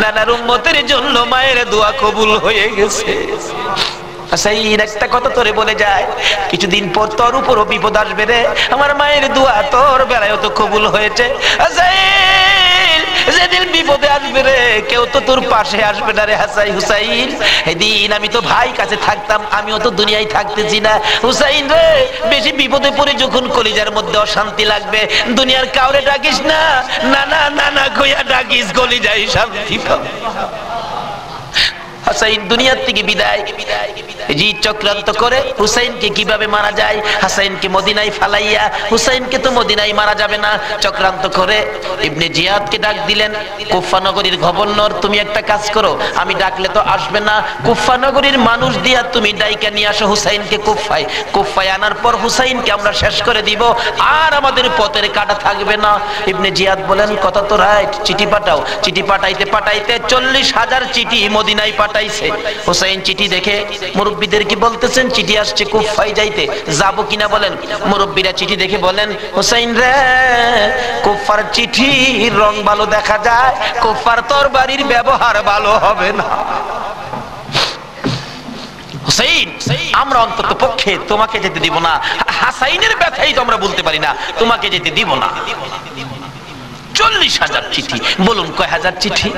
নানার উম্মতের জন্য মায়ের দোয়া কবুল হয়ে গেছে। হাসাইন একটা কথা তোরে বলে যায়, কিছুদিন পর তোর উপরও বিপদ আসবে রে, আমার মায়ের দোয়া তোর বেলায় তো কবুল হয়েছে। হাসাইন যেদিন বিপদে আসবে রে, কেউ তো তোর পাশে আসবে না রে হাসাই হুসাইন। এদিন আমি তো ভাই কাছে থাকতাম, আমিও তো দুনিয়ায় থাকতেছি না। হুসাইন রে বেশি বিপদে পড়ে যখন কলিজার মধ্যে অশান্তি লাগবে, দুনিয়ার কাউরে ডাকিস না, নানা নানা কইয়া ডাকিস, কলিজায় শান্তি পাবে। হাসাইন দুনিয়ার থেকে বিদায়, জি চক্রান্ত করে হুসাইনকে কিভাবে মারা যায়, হাসাইনকে মদিনায় ফালাইয়া, হুসাইনকে তো মদিনায় মারা যাবে না, চক্রান্ত করে ইবনে জিয়াদকে ডাক দিলেন, কুফা নগরীর গভর্নর তুমি একটা কাজ করো, আমি ডাকলে তো আসবে না, কুফা নগরীর মানুষ দিয়া তুমি ডাইকা নিয়ে আসো হুসাইনকে কুফায়, কুফায় আনার পর হুসাইনকে আমরা শেষ করে দিব, আর আমাদের পথের কাটা থাকবে না। ইবনে জিয়াদ বলেন কথা তো রাইট, চিঠি পাঠাও। চিঠি পাঠাইতে পাঠাইতে 40,000 চিঠি মদিনায় পাঠাইছে। হুসাইন চিঠি দেখে মুরব্বীদের কি বলতেছেন, চিঠি আসছে কুফায় যাইতে, যাবো কিনা বলেন। মুরব্বীরা চিঠি দেখে বলেন, হুসাইন রে কুফার চিঠি রং ভালো দেখা যায়, কুফার তরবারির ব্যবহার ভালো হবে না। হুসাইন আমরা অন্তত পক্ষে তোমাকে যেতে দিব না, হাসাইনের ব্যথাই তো আমরা বলতে পারি না, তোমাকে যেতে দিব না। 40,000 চিঠি, বলুন কয় হাজার চিঠি?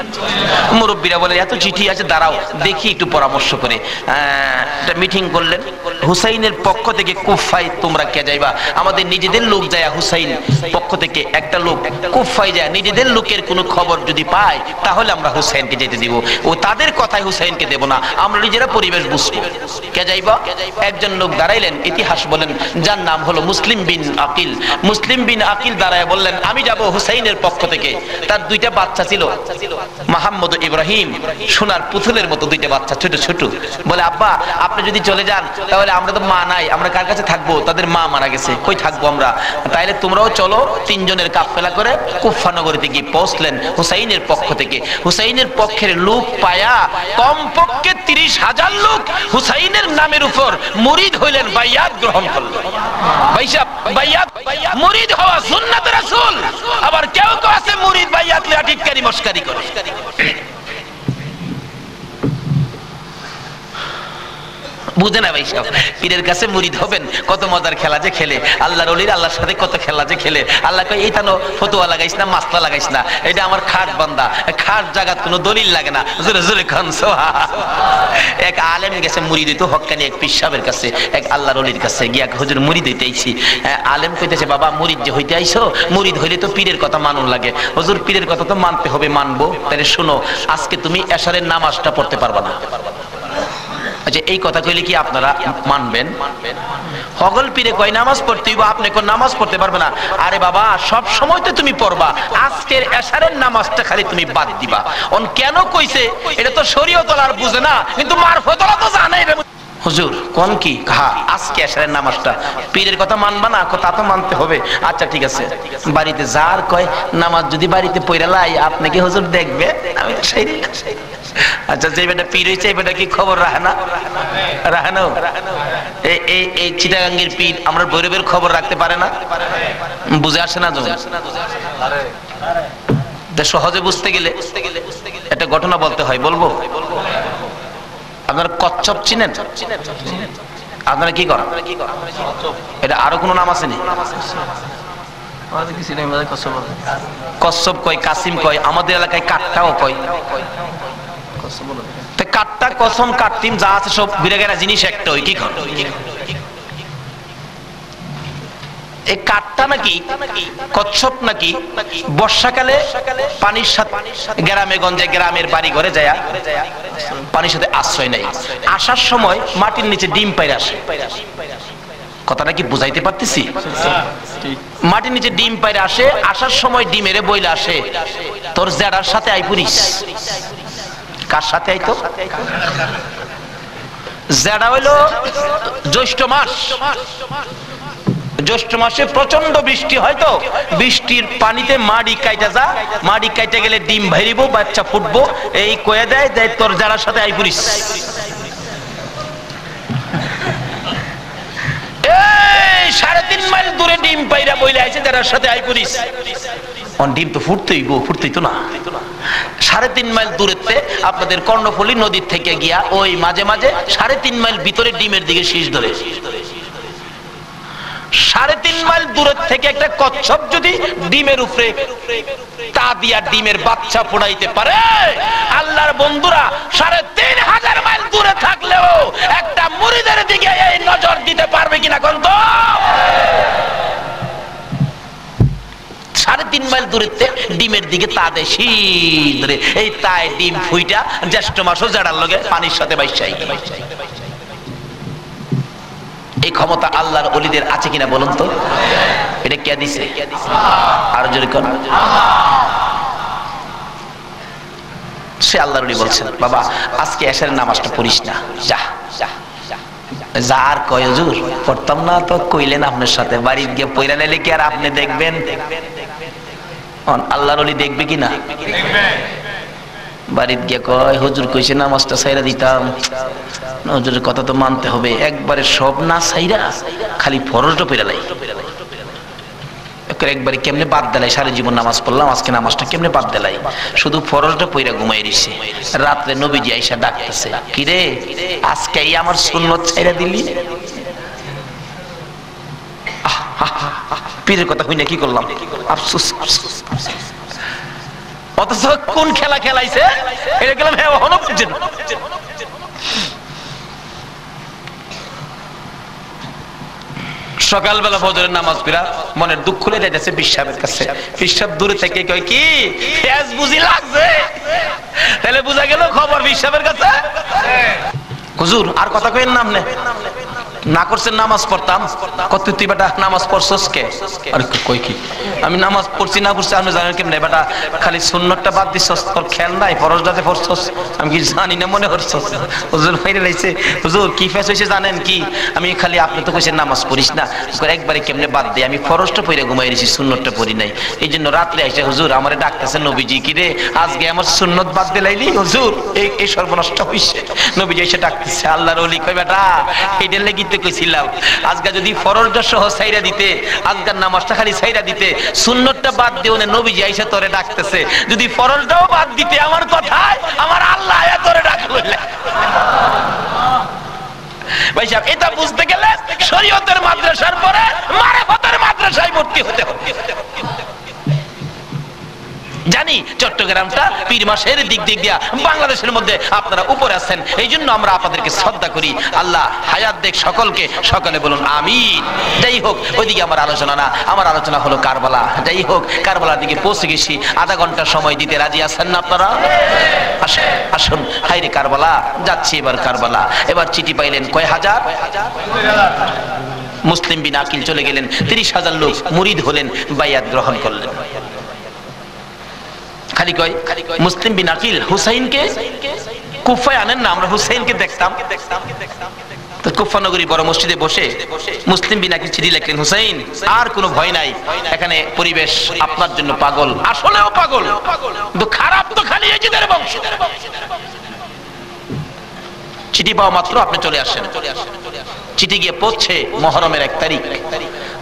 মুরব্বীরা বলে এত চিঠি আছে, দাঁড়াও দেখি একটু পরামর্শ করে। একটা মিটিং করলেন, হুসাইনের পক্ষ থেকে কুফায় তোমরা কে যাইবা, আমাদের নিজেদের লোক যায়, হুসাইন পক্ষ থেকে একটা লোক কুফায় যায়, নিজেদের লোকের কোনো খবর যদি পায় তাহলে আমরা হুসাইনকে যেতে দিব, ও তাদের কথায় হুসাইনকে দেব না, আমরা নিজেরা পরিবেশ বুঝবো। কে যাইবা? একজন লোক দাঁড়াইলেন, ইতিহাস বলেন, যার নাম হলো মুসলিম বিন আকিল। মুসলিম বিন আকিল দাঁড়ায় বললেন, আমি যাব হুসাইনের পক্ষ থেকে। তার দুইটা বাচ্চা ছিল, মুহাম্মদ ও ইব্রাহিম, সোনার পুতুলের মতো দুইটা বাচ্চা, ছোট ছোট। বলে আব্বা আপনি যদি চলে যান তাহলে আমরা তো মা নাই, আমরা কার কাছে থাকবো, তাদের মা মারা গেছে, কই থাকবো আমরা, তাইলে তোমরাও চলো। তিনজনের কাফেলা করে কুফা নগরীতে গিয়ে পৌঁছলেন হুসাইনের পক্ষ থেকে। হুসাইনের পক্ষের লোক পায়া কমপক্ষে 30,000 লোক হুসাইনের নামের উপর মুরিদ হইলেন, বাইয়াত গ্রহণ করলেন। বাইয়াত মুরিদ হওয়া সুন্নাত রাসূল। আবার কেউ কেউ আছে মুরিদ বাইয়াত লিয়া টিটকারি মস্কারি করে। বুঝে না ভাই সব, পীরের কাছে মুরিদ হবেন, কত মজার খেলা যে খেলে, আল্লাহর ওলির আল্লাহর সাথে কত খেলা যে খেলে। আল্লাহ কয় এইটা নো ফতোয়া লাগাইস না, মাসলা লাগাইস না, এটা আমার খাট বান্দা, খাট জায়গার কোনো দলিল লাগে না, জোরে জোরে খান সোহা। এক আলেম গেছে মুরিদ হইতো, হক্কানি এক পীর সাহেবের কাছে, এক আল্লাহর ওলির কাছে গিয়া, হুজুর মুরিদ হইতে আইছি। আলেম কইতেছে, বাবা মুরিদ যে হইতে আইছো, মুরিদ হইলে তো পীরের কথা মানুন লাগে। হুজুর পীরের কথা তো মানতে হবে, মানবো, তাহলে শোনো আজকে তুমি এশারের নামাজটা পড়তে পারবা না। আচ্ছা এই কথা কইলে কি আপনারা মানবেন? হগল পীরে কয় নামাজ পড়তে হইব, আপনি কোন নামাজ পড়তে পারবে না। আরে বাবা সব সময় তো তুমি পড়বা, আজকের এশারের নামাজটা খালি তুমি বাদ দিবা। অন কেন কইছে এটা তো শরীয়ত আর বুঝে না, কিন্তু মারফতলা তো জানে। হুজুর কোন কি হ্যাঁ আজকে এশারের নামাজটা পীরের কথা মানবা না? তা তো মানতে হবে। আচ্ছা ঠিক আছে, বাড়িতে যার কয় নামাজ যদি বাড়িতে পড়া লাই আপনি কি হুজুর দেখবে? আমি সেই আচ্ছা যে বেটা পীর হইছে এই বেটা কি খবর রাখে না? রাখে না। এই চিটাগাঙ্গের পীর আমরা ভৈরবের খবর রাখতে পারে না? বুঝে আসে না? সহজে বুঝতে গেলে একটা ঘটনা বলতে হয়, বলবো? আপনারা কচ্ছপ চিনেন? আপনারা কি করেন? এটা আরো কোন নাম আছে নি? কচ্ছপ কয়, কাসিম কয়, আমাদের এলাকায় কাটটাও কয়। কাটটা কসম কাটতিম যা আছে সব ঘুরে গেরা জিনিস একটা ওই কি কর। এই কাটটা নাকি কচ্ছপ নাকি বর্ষাকালে পানির সাথে গ্রামে গঞ্জে গ্রামের বাড়ি ঘরে যায় পানির সাথে আশ্রয় নেই, আসার সময় মাটির নিচে ডিম পাইরে আসে। কথাটা কি বুঝাইতে পারতেছি? মাটির নিচে ডিম পাইরে আসে, আসার সময় ডিমেরে বইলে আসে তোর জেডার সাথে আইপুরিস। কার সাথে আইতো? জেডা হইল জ্যৈষ্ঠ মাস। জ্যৈষ্ঠ মাসে প্রচন্ড বৃষ্টি হয়, তো বৃষ্টির পানিতে মাড়ি কাইটা যা, মাড়ি কাইটা গেলে ডিম ভাইরিব, বাচ্চা ফুটবো, এই কয়ে দেয় তোর যারার সাথে আইপুরিস। 3.5 মাইল দূরে ডিম পাইরা বইলে আইছে যারার সাথে আইপুরিস। ডিম তো ফুটতেই তো না। 3.5 মাইল দূরেতে আপনাদের কর্ণফুলী নদীর থেকে গিয়া ওই মাঝে মাঝে 3.5 মাইল ভিতরে ডিমের দিকে শীষ ধরে। 3.5 মাইল দূরের থেকে একটা কচ্ছপ যদি ডিমের উপরে তা দিয়া ডিমের বাচ্চা ফোড়াইতে পারে, আল্লাহর বন্ধুরা 3,500 মাইল দূরে থাকলেও একটা মুরিদের দিকে এই নজর দিতে পারবে কিনা কোন? 3.5 মাইল দূরেতে ডিমের দিকে তা দেয় শীষ ধরে, এই তাই ডিম ফুইটা জ্যৈষ্ঠ মাসও জাড়ার লগে পানির সাথে বাইসাই। এই ক্ষমতা আল্লাহর ওলিদের আছে কিনা বলুন তো? এটা কে দিছে? আর জোরে কোন? সে আল্লাহর ওলি বলছেন বাবা আজকে এশারের নামাজটা পড়িস না, যা যার কয় হুজুর পড়তাম না তো কইলেন আপনার সাথে, বাড়িতে গিয়ে পয়রা নিলে কি আর আপনি দেখবেন? আল্লাহর ওলি দেখবে কিনা? বাড়িতে গিয়ে কয় হুজুর কইছে নামাজটা ছাইরা দিতাম, হুজুরের কথা তো মানতে হবে, একবারে সব না ছাইরা খালি ফরজটা পড়া লাই, একবারে কেমনে বাদ দিলাই, সারা জীবন নামাজ পড়লাম আজকে নামাজটা কেমনে বাদ দিলাই, শুধু ফরজটা পড়া ঘুমাই রইছে। রাত্রে নবীজি আইসা ডাকতেছে, কি রে আজকে আমার সুন্নত ছাইরা দিলি? পীরের কথা হই না কি করলাম, আফসোস। অথচ কোন খেলা খেলাইছে এটা গেলাম সকালবেলা ফজরের নামাজ পড়া মনের দুঃখ খুলে যাইতেছে পিসাবের কাছে। পিসাব দূরে থেকে কয় কি পেঁয়াজ বুঝি লাগছে, তাহলে বুঝা গেল খবর পিসাবের কাছে। হুজুর আর কথা কইেন না, আপনি না করছেন নামাজ পড়তাম, কত তুই বেটা নামাজ পড়ছস কে? আরে কই কি আমি নামাজ পড়ছি না পড়ছি আপনি জানেন কেমনে? বেটা খালি সুন্নতটা বাদ দিছস, তোর খেয়াল নাই ফরজটাতে পড়ছস, আমি কি জানি না মনে করছস? হুজুর বাইরে লাইছে। হুজুর কি ফেস হইছে জানেন কি? আমি খালি আপনি তো কইছেন নামাজ পড়িস না, একবারে কেমনে বাদ দেই, আমি ফরজটা পড়ে ঘুমাই রইছি, সুন্নতটা পড়ি নাই। এই জন্য রাত্রে আইসা হুজুর আমারে ডাকতেছে নবীজি, কি রে আজকে আমার সুন্নত বাদ দিলাইলি? হুজুর এই সর্বনষ্ট হইছে। নবীজি এসে ডাকতেছে, আল্লাহর ওলি কই বেটা এইটার লাগি তো কইছিলাম আজকে যদি ফরজটা সহ ছাইরা দিতে, আজকের নামাজটা খালি ছাইরা দিতে, সুন্নতটা বাদ দিও না, নবীজি আইসা তোরে ডাকতেছে, যদি ফরজটাও বাদ দিতে আমার কথায় আমার আল্লাহ আয়া তোরে ডাকলো। ভাই সাহেব এটা বুঝতে গেলে শরীয়তের মাদ্রাসার পরে মারিফতের মাদ্রাসায় ভর্তি হতে হবে। জানি চট্টগ্রামটা পীর মাসের দিক দিয়া বাংলাদেশের মধ্যে আপনারা উপরে আছেন, এই জন্য আমরা আপনাদেরকে শ্রদ্ধা করি। আল্লাহ হায়াত দেখ সকলকে, সকলে বলুন আমিন। যাই হোক ওইদিকে আমার আলোচনা না, আমার আলোচনা হলো কারবালা। যাই হোক কারবালার দিকে পৌঁছে গেছি, আধা ঘন্টা সময় দিতে রাজি আছেন না আপনারা? আসুন হাইরে কারবালা যাচ্ছি এবার কারবালা। এবার চিঠি পাইলেন কয় হাজার? মুসলিম বিন আকিল চলে গেলেন, 30,000 লোক মুরিদ হলেন, বাইয়াত গ্রহণ করলেন। খালি কয় মুসলিম বিন আকিল হুসাইনকে কুফায় আনেন না, আমরা হুসাইনকে দেখতাম। তো কুফা নগরী বড় মসজিদে বসে মুসলিম বিন আকিল চিঠি লিখলেন, হুসাইন আর কোনো ভয় নাই, এখানে পরিবেশ আপনার জন্য পাগল, আসলেও পাগল, কিন্তু খারাপ তো খালি এজিদের বংশ। চিঠি পাওয়া মাত্র আপনি চলে আসেন। চিঠি গিয়ে পৌঁছে মুহররমের 1 তারিখ।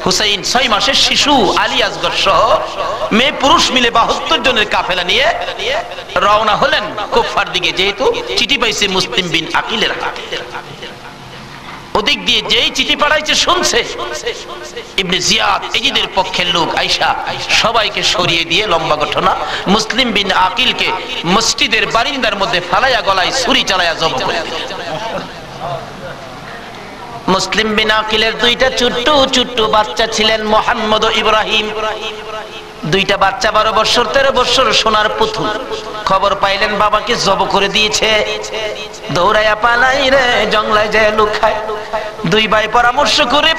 হুসাইন 6 মাসের শিশু আলী আসগর সহ মেয়ে পুরুষ মিলে 72 জনের কাফেলা নিয়ে রওনা হলেন কুফার দিকে, যেহেতু চিঠি পাইছে মুসলিম বিন আকিলের হাতে। ওদিক দিয়ে যেই চিঠি পাঠাইছে শুনছে, ইবনে জিয়াদ এজিদের পক্ষের লোক আয়েশা সবাইকে সরিয়ে দিয়ে, লম্বা ঘটনা, মুসলিম বিন আকিলকে মসজিদের বারিন্দার মধ্যে ফালাইয়া গলায় ছুরি চালাইয়া জব্দ করে দিল। মুসলিম বিন আকিলের 2টা ছোট্ট ছোট্ট বাচ্চা ছিলেন, মুহাম্মদ ও ইব্রাহিম। 2টা বাচ্চা 12 বছর 13 বছর, সোনার পুতুল। খবর পাইলেন বাবাকে জব করে দিয়েছে, দৌড়াইয়া পালাই রে, জঙ্গলায় যায় লুকায়। 2 ভাই পরামর্শ করে,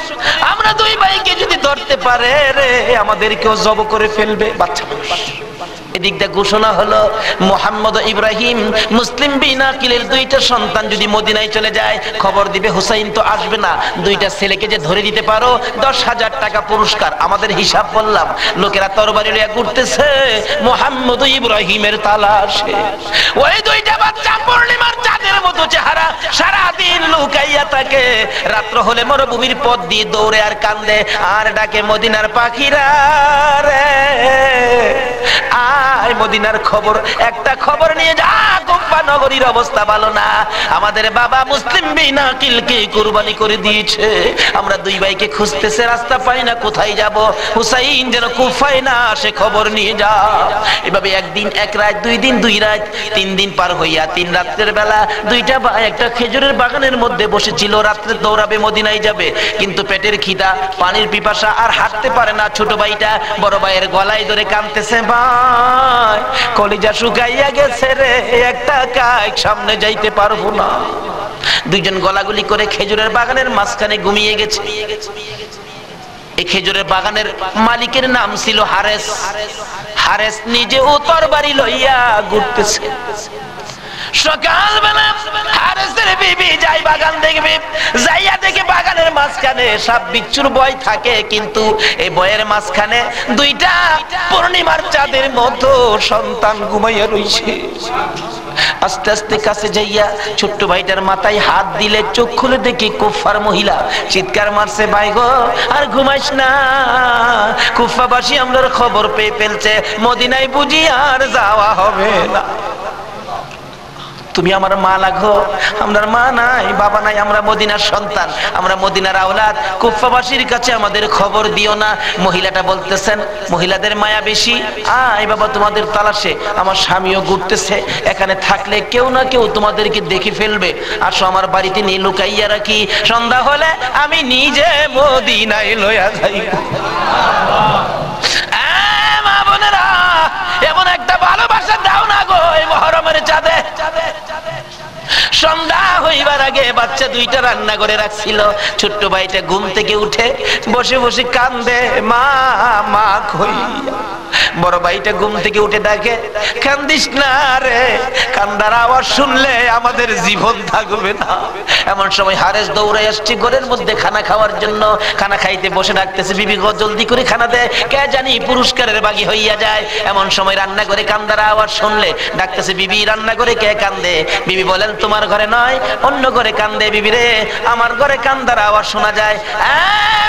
আমরা 2 ভাইকে যদি ধরতে পারে রে, আমাদেরকেও জব করে ফেলবে। বাচ্চা এদিক দিয়ে ঘোষণা হলো, মুহাম্মদ ইব্রাহিম মুসলিম বিন আকিলের 2টা সন্তান যদি মদিনায় চলে যায়, খবর দিবে হুসাইন তো আসবে না, 2টা ছেলেকে যে ধরে দিতে পারো 10,000 টাকা পুরস্কার। আমাদের হিসাব বললাম, লোকেরা তরবারি লইয়া ঘুরতেছে মুহাম্মদ ইব্রাহিমের তালাশে। ওই 2টা বাচ্চা পূর্ণিমার চাঁদের মতো চেহারা, সারা দিন লুকাইয়া থাকে, রাত্র হলে মরুভূমির পথ দিয়ে দৌড়ে আর কান্দে আর ডাকে, মদিনার পাখিরা রে আয়, মদিনার খবর, একটা খবর নিয়ে যা, কুফা নগরীর অবস্থা ভালো না, আমাদের বাবা মুসলিম বিন আকিলকে কুরবানি করে দিয়েছে, আমরা 2 ভাইকে খুঁজতেছে, রাস্তা পাই না, কোথায় যাব, হুসাইন যেন কুফায় না আসে, খবর নিয়ে যা। এভাবে 1 দিন 1 রাত, 2 দিন 2 রাত, 3 দিন পার হইয়া 3 রাতের বেলা 2টা ভাই একটা খেজুরের বাগানের মধ্যে বসেছিল, রাত্রে দৌড়াবে মদিনায় যাবে, কিন্তু পেটের খিদা, পানির পিপাসা, আর হাঁটতে পারে না। ছোট ভাইটা বড় ভাইয়ের গলায় ধরে কাঁদতেছে, ভাই কলিজা শুকাইয়া গেছে রে, একটা কাজ সামনে যাইতে পারবো না। 2জন গলাগুলি করে খেজুরের বাগানের মাঝখানে ঘুমিয়ে গেছে। এই খেজুরের বাগানের মালিকের নাম ছিল হারেস। হারেস নিজে তরবারি লইয়া ঘুরতেছে। সকালবেলা হারেসের বিবি যাই বাগান দেখবে, যাইয়া দেখে বাগানের মাঝখানে সাপ বিচ্ছুর ভয় থাকে, কিন্তু এই ভয়ের মাঝখানে 2টা পূর্ণিমার চাঁদের মতো সন্তান ঘুমাইয়া রইছে। আস্তে আস্তে কাছে যাইয়া ছোট্ট ভাইটার মাথায় হাত দিলে, চোখ খুলে দেখি কুফার মহিলা, চিৎকার মারছে, ভাই গো আর ঘুমাইস না, কুফাবাসী আমরার খবর পেয়ে ফেলছে, মদিনায় বুঝি আর যাওয়া হবে না। তুমি আমার মা লাগো, আমরার মা নাই, বাবা নাই, আমরা মদিনার সন্তান, আমরা মদিনার আওলাদ, কুফাবাসীর কাছে আমাদের খবর দিও না। মহিলাটা বলতেছেন, মহিলাদের মায়া বেশি, আয় বাবা তোমাদের তালাশে, আমার স্বামীও ঘুরতেছে, এখানে থাকলে কেউ না কেউ তোমাদেরকে দেখে ফেলবে, আসো আমার বাড়িতে নিয়ে লুকাইয়া রাখি, সন্ধ্যা হলে আমি নিজে মদিনায় লইয়া যাইব। মা বোনেরা, এমন একটা ভালোবাসা দাও না গো এই মুহররমের চাঁদে। সন্ধ্যা হইবার আগে বাচ্চা 2টা রান্না করে রাখছিল। ছোট্ট ভাইটা ঘুম থেকে উঠে বসে বসে কান্দে, মা মা কই। বড় ভাইটা ঘুম থেকে উঠে ডাকে, কান্দিস না রে, কান্দার আওয়াজ শুনলে আমাদের জীবন থাকবে না। এমন সময় হারেস দৌড়ে আসছে ঘরের মধ্যে খানা খাওয়ার জন্য। খানা খাইতে বসে ডাকতেছে, বিবি গো জলদি করে খানা দে, কে জানি পুরস্কারের বাগি হইয়া যায়। এমন সময় রান্না করে কান্দার আওয়াজ শুনলে ডাকতেছে, বিবি রান্না করে কে কান্দে? বিবি বলেন, তোমার ঘরে নয়, অন্য ঘরে কান্দে। বিবি রে, আমার ঘরে কান্দার আওয়াজ শোনা যায়।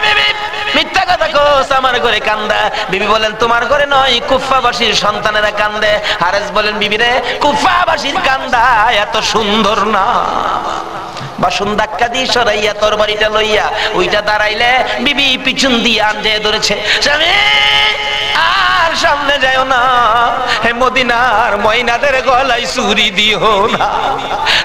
বিবি মিথ্যা কথা কোস, আমার ঘরে কান্দা। বিবি বলেন, তোমার ঘরে নয়, কুফাবাসীর সন্তানেরা কান্দে। হারেস বলেন, বিবি রে, কুফাবাসীর কান্দা এত সুন্দর না। বাসন ধাক্কা দিয়ে সরাইয়া তরবারিটা লইয়া ওইটা দাঁড়াইলে বিবি পিছন দিয়ে আনজে ধরেছে, স্বামী আর সামনে যাও না, হে মদিনার ময়নাদের গলায় ছুরি দিও না।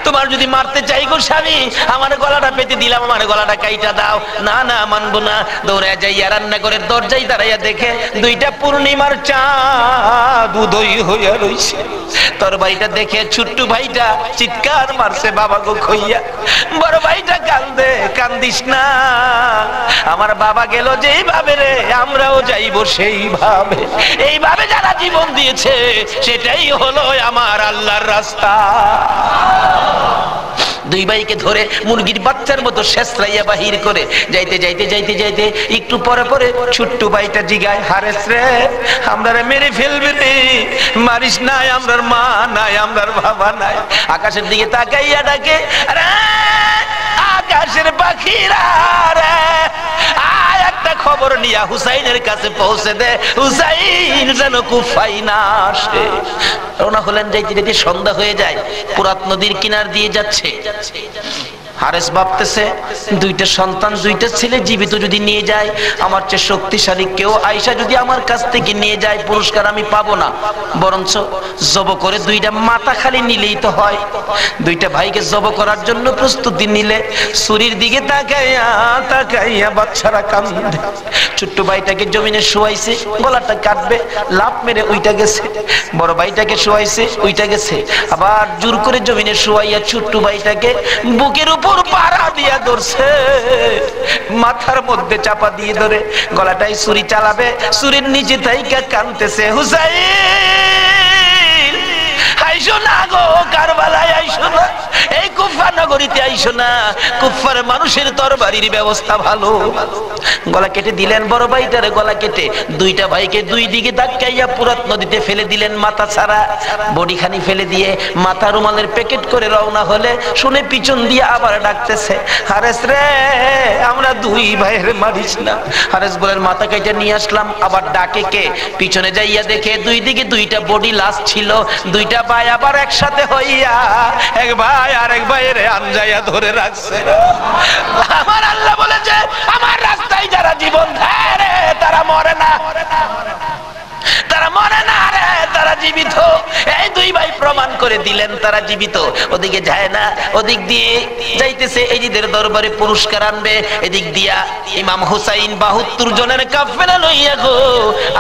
তোমার যদি মারতে চাই গো স্বামী, আমার গলাটা পেতে দিলাম, আমার গলাটা কাইটা দাও। না না, মানবো না। দৌড়ে যাইয়া রান্নাঘরের দরজায় দাঁড়াইয়া দেখে 2টা পূর্ণিমার চাঁদ উদয় হইয়া রইছে। তরবারিটা দেখে ছোট্ট ভাইটা চিৎকার মারছে, বাবা গো কইয়া। বড় ভাইটা কান্দে, কান্দিস না, আমার বাবা গেল যেইভাবে রে, আমরাও যাইব সেইভাবে। এইভাবে যারা জীবন দিয়েছে সেটাই হলো আমার আল্লাহর রাস্তা। দুই ভাইকে ধরে মুরগির বাচ্চার মতো শেষরাইয়া বাহির করে যাইতে যাইতে যাইতে যাইতে একটু পরে পরে ছোট্ট ভাইটা জিগায়, হারেস রে আমরা মেরে ফেলবে রে, মারিস নাই, আমরার মা নাই, আমরার বাবা নাই। আকাশের দিকে তাকাইয়া ডাকে, আরে আকাশের পাখিরা রে, আয় একটা খবর নিয়া হুসাইনের কাছে পৌঁছে দে, হুসাইন যেন কুফায় না আসে। রওনা হলেন, যাইতে যাইতে সন্ধ্যা হয়ে যায়, ফুরাত নদীর কিনার দিয়ে যাচ্ছে। হারেস ভাবতেছে, দুইটা সন্তান, দুইটা ছেলে জীবিত যদি নিয়ে যায়, আমার চেয়ে শক্তিশালী কেউ আয়েশা যদি আমার কাছ থেকে নিয়ে যায়, পুরস্কার আমি পাবো না, বরঞ্চ জব করে দুইটা মাথা খালি নিলেই তো হয়। দুইটা ভাইকে জব করার জন্য প্রস্তুতি নিলে ছুরির দিকে তাকাইয়া তাকাইয়া বাচ্চারা কান্দে। ছোট্ট ভাইটাকে জমিনে শোয়াইছে, গলাটা কাটবে, লাফ মেরে উইটা গেছে। বড় ভাইটাকে শোয়াইছে, উইটা গেছে। আবার জোর করে জমিনে শোয়াইয়া ছোট্ট ভাইটাকে বুকের উপর পাড়া দিয়া ধরছে, মাথার মধ্যে চাপা দিয়ে ধরে গলাটাই ছুরি চালাবে, ছুরির নিচে থাইকা কাঁদতেছে, হুসাইন আইসো না গো, কারবালায় আইসো না, এই কুফা নগরীতে আইসো না, কুফার মানুষের তরবারির ব্যবস্থা ভালো। গলা কেটে দিলেন বড় ভাইটারে, গলা কেটে দুইটা ভাইকে দুই দিকে ধাক্কাইয়া ফুরাত নদীতে ফেলে দিলেন, মাথা ছাড়া বডি খানি ফেলে দিয়ে মাথা রুমালের প্যাকেট করে রওনা হলে শুনে পিছন দিয়ে আবার ডাকতেছে, হারেস রে আমরা দুই ভাইয়ের মারিস না। হারেস বলেন, মাথা কেটে নিয়ে আসলাম। আবার ডাকে কে? পিছনে যাইয়া দেখে দুই দিকে দুইটা বডি লাশ ছিল, দুইটা ভাই আবার একসাথে হইয়া এক ভাই আর এক ভাইয়ের আনজাইয়া ধরে রাখছে। আমার আল্লাহ বলেছে, আমার রাস্তায় যারা জীবন দেয় রে তারা মরে না, তারা মরে না রে, তারা জীবিত। এই দুই ভাই প্রমাণ করে দিলেন তারা জীবিত। ওদিকে যায় না, ওদিক দিয়ে যাইতেছে এজিদের দরবারে পুরস্কার আনবে। এদিক দিয়া ইমাম হুসাইন ৭২ জনের কাফেলা লইয়া গো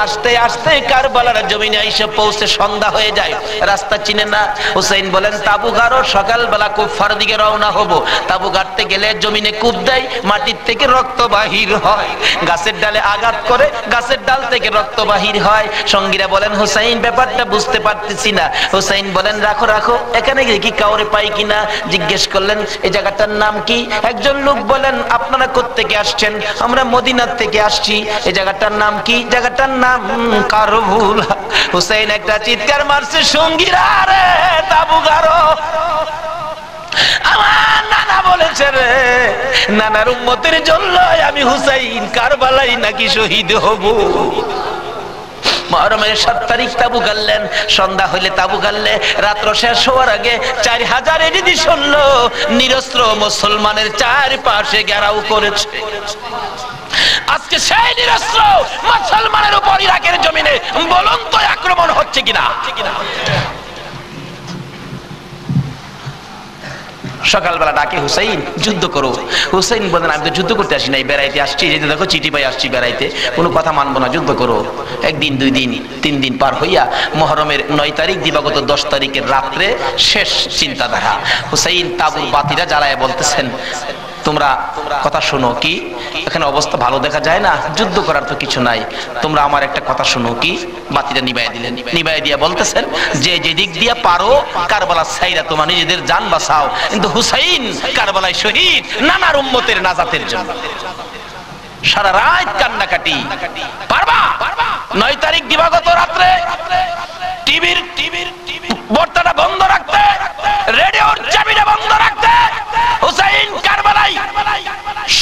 আস্তে আস্তে কারবালার জমিনে এসে পৌঁছে সন্ধ্যা হয়ে যায়। রাস্তা চিনে না। হুসাইন বলেন, তাবু গাড়ো, সকালবেলা কুফার দিকে রওনা হব। তাবু গাড়তে গেলে জমিনে কূপ দেয়, মাটির থেকে রক্ত বাহির হয়, গাছের ডালে আঘাত করে গাছের ডাল থেকে রক্ত বাহির হয়। সঙ্গীরা বলেন, হুসাইন ব্যাপারটা বুঝতে পারতেছি না। হুসাইন বলেন, রাখো রাখো, এখানে গিয়ে কি কাউরে পাই কিনা। জিজ্ঞেস করলেন, এই জায়গাটার নাম কি? একজন লোক বলেন, আপনারা কোত্থেকে আসছেন? আমরা মদিনার থেকে আসছি। এই জায়গাটার নাম কি? জায়গাটার নাম কারবুলা। হুসাইন একটা চিৎকার মারছে, সঙ্গীরা রে তাবু গাড়ো। আমার নানা বলেছে রে, নানার উম্মতের জন্য আমি হুসাইন কারবালাই নাকি শহীদ হব। মুহররমের ৭ তারিখ তাবু গাড়লেন। সন্ধ্যা হইলে তাবু গাড়লে রাত্র শেষ হওয়ার আগে ৪,০০০ এডিদি শুনল নিরস্ত্র মুসলমানের চারপাশে ঘেরাও করেছে। আজকে সেই নিরস্ত্র মুসলমানের উপর ইরাকের জমিনে বলন্ত আক্রমণ হচ্ছে কিনা। সকালবেলা ডাকে, হুসাইন যুদ্ধ করো। হুসাইন বলেন, আমি তো যুদ্ধ করতে আসি নাই, বেড়াইতে আসছি। এই যে দেখো চিঠি পাই আসছি বেড়াইতে, কোনো কথা মানবো না, যুদ্ধ করো। একদিন, 2 দিন, 3 দিন পার হইয়া মুহররমের ৯ তারিখ দিবাগত 10 তারিখের রাত্রে শেষ চিন্তাধারা। হুসাইন তাবুর বাতিরা জ্বালায় বলতেছেন, তোমরা কথা শোনো। কি এখানে অবস্থা ভালো দেখা যায় না, যুদ্ধ করার তো কিছু নাই, তোমরা আমার একটা কথা শোনো। কি? বাতিটা নিবাই দিলেন। নিবাই দিয়া বলতেছেন, যে যেদিক দিয়া পারো কারবালা ছাইরা তোমার নিজেদের জান বাঁচাও, কিন্তু হুসাইন কারবালায় শহীদ নানার উম্মতের নাজাতের জন্য। সারা রাত কান্নাকাটি। পারবা? ৯ তারিখ দিবাগত রাত্রে টিভির বর্তাটা বন্ধ রাখতে, রেডিওর চাবিটা বন্ধ রাখতে, হুসাইন কারবালায়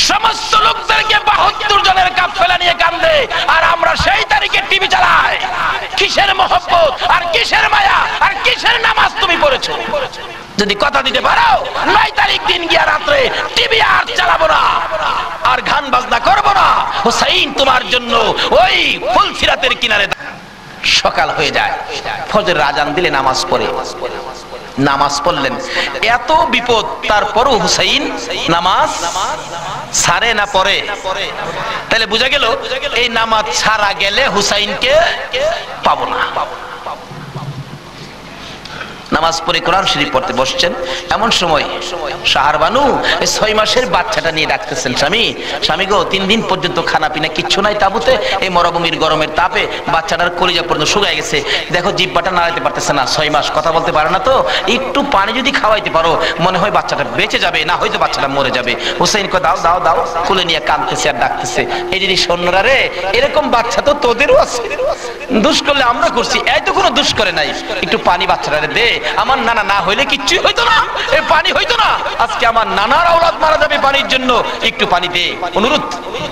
সমস্ত লোকদেরকে ৭২ জনের কাফেলা নিয়ে কান্দে। আর আমরা সেই তারিখে টিভি চালাই। কিসের মহব্বত আর কিসের মায়া আর কিসের নামাজ তুমি পড়েছো? যদি কথা দিতে পারো ৯ তারিখ দিন গিয়া রাত্রে টিভি আর চালাবো না, আর গান বাজনা করবো না। হুসাইন তোমার জন্য ওই ফুলসিরাতের কিনারে। সকাল হয়ে যায়, ফজরের আজান দিলে নামাজ পড়ে। নামাজ পড়লেন, এত বিপদ তারপরও হুসাইন নামাজ ছাড়ে না পড়ে। তাহলে বোঝা গেল এই নামাজ ছাড়া গেলে হুসাইনকে পাবো না। নামাজ পড়ে কোরআন শরীফ পড়তে বসছেন, এমন সময় শাহরবানু এই 6 মাসের বাচ্চাটা নিয়ে ডাকতেছেন, স্বামী স্বামী গো 3 দিন পর্যন্ত খানা পিনা কিচ্ছু নাই তাবুতে, এই মরুভূমির গরমের তাপে বাচ্চাটার কলিজা পর্যন্ত শুকায় গেছে, দেখো জিহ্বাটা নাড়াইতে পারতেছে না, 6 মাস কথা বলতে পারে না, তো একটু পানি যদি খাওয়াইতে পারো মনে হয় বাচ্চাটা বেঁচে যাবে, না হয়তো বাচ্চাটা মরে যাবে। হুসাইন কো দাও দাও দাও, কোলে নিয়ে কাঁদতেছে আর ডাকতেছে, এই যদি সৈন্যরা রে এরকম বাচ্চা তো তোদেরও আছে, দুষ করলে আমরা করছি, এই তো কোনো দুষ করে নাই, একটু পানি বাচ্চাটারে দে, আমার নানা না হইলে কিচ্ছুই হইতো না, এই পানি হইতো না, আজকে আমার নানার আওলাদ মারা যাবে পানির জন্য, একটু পানি দে, অনুরোধ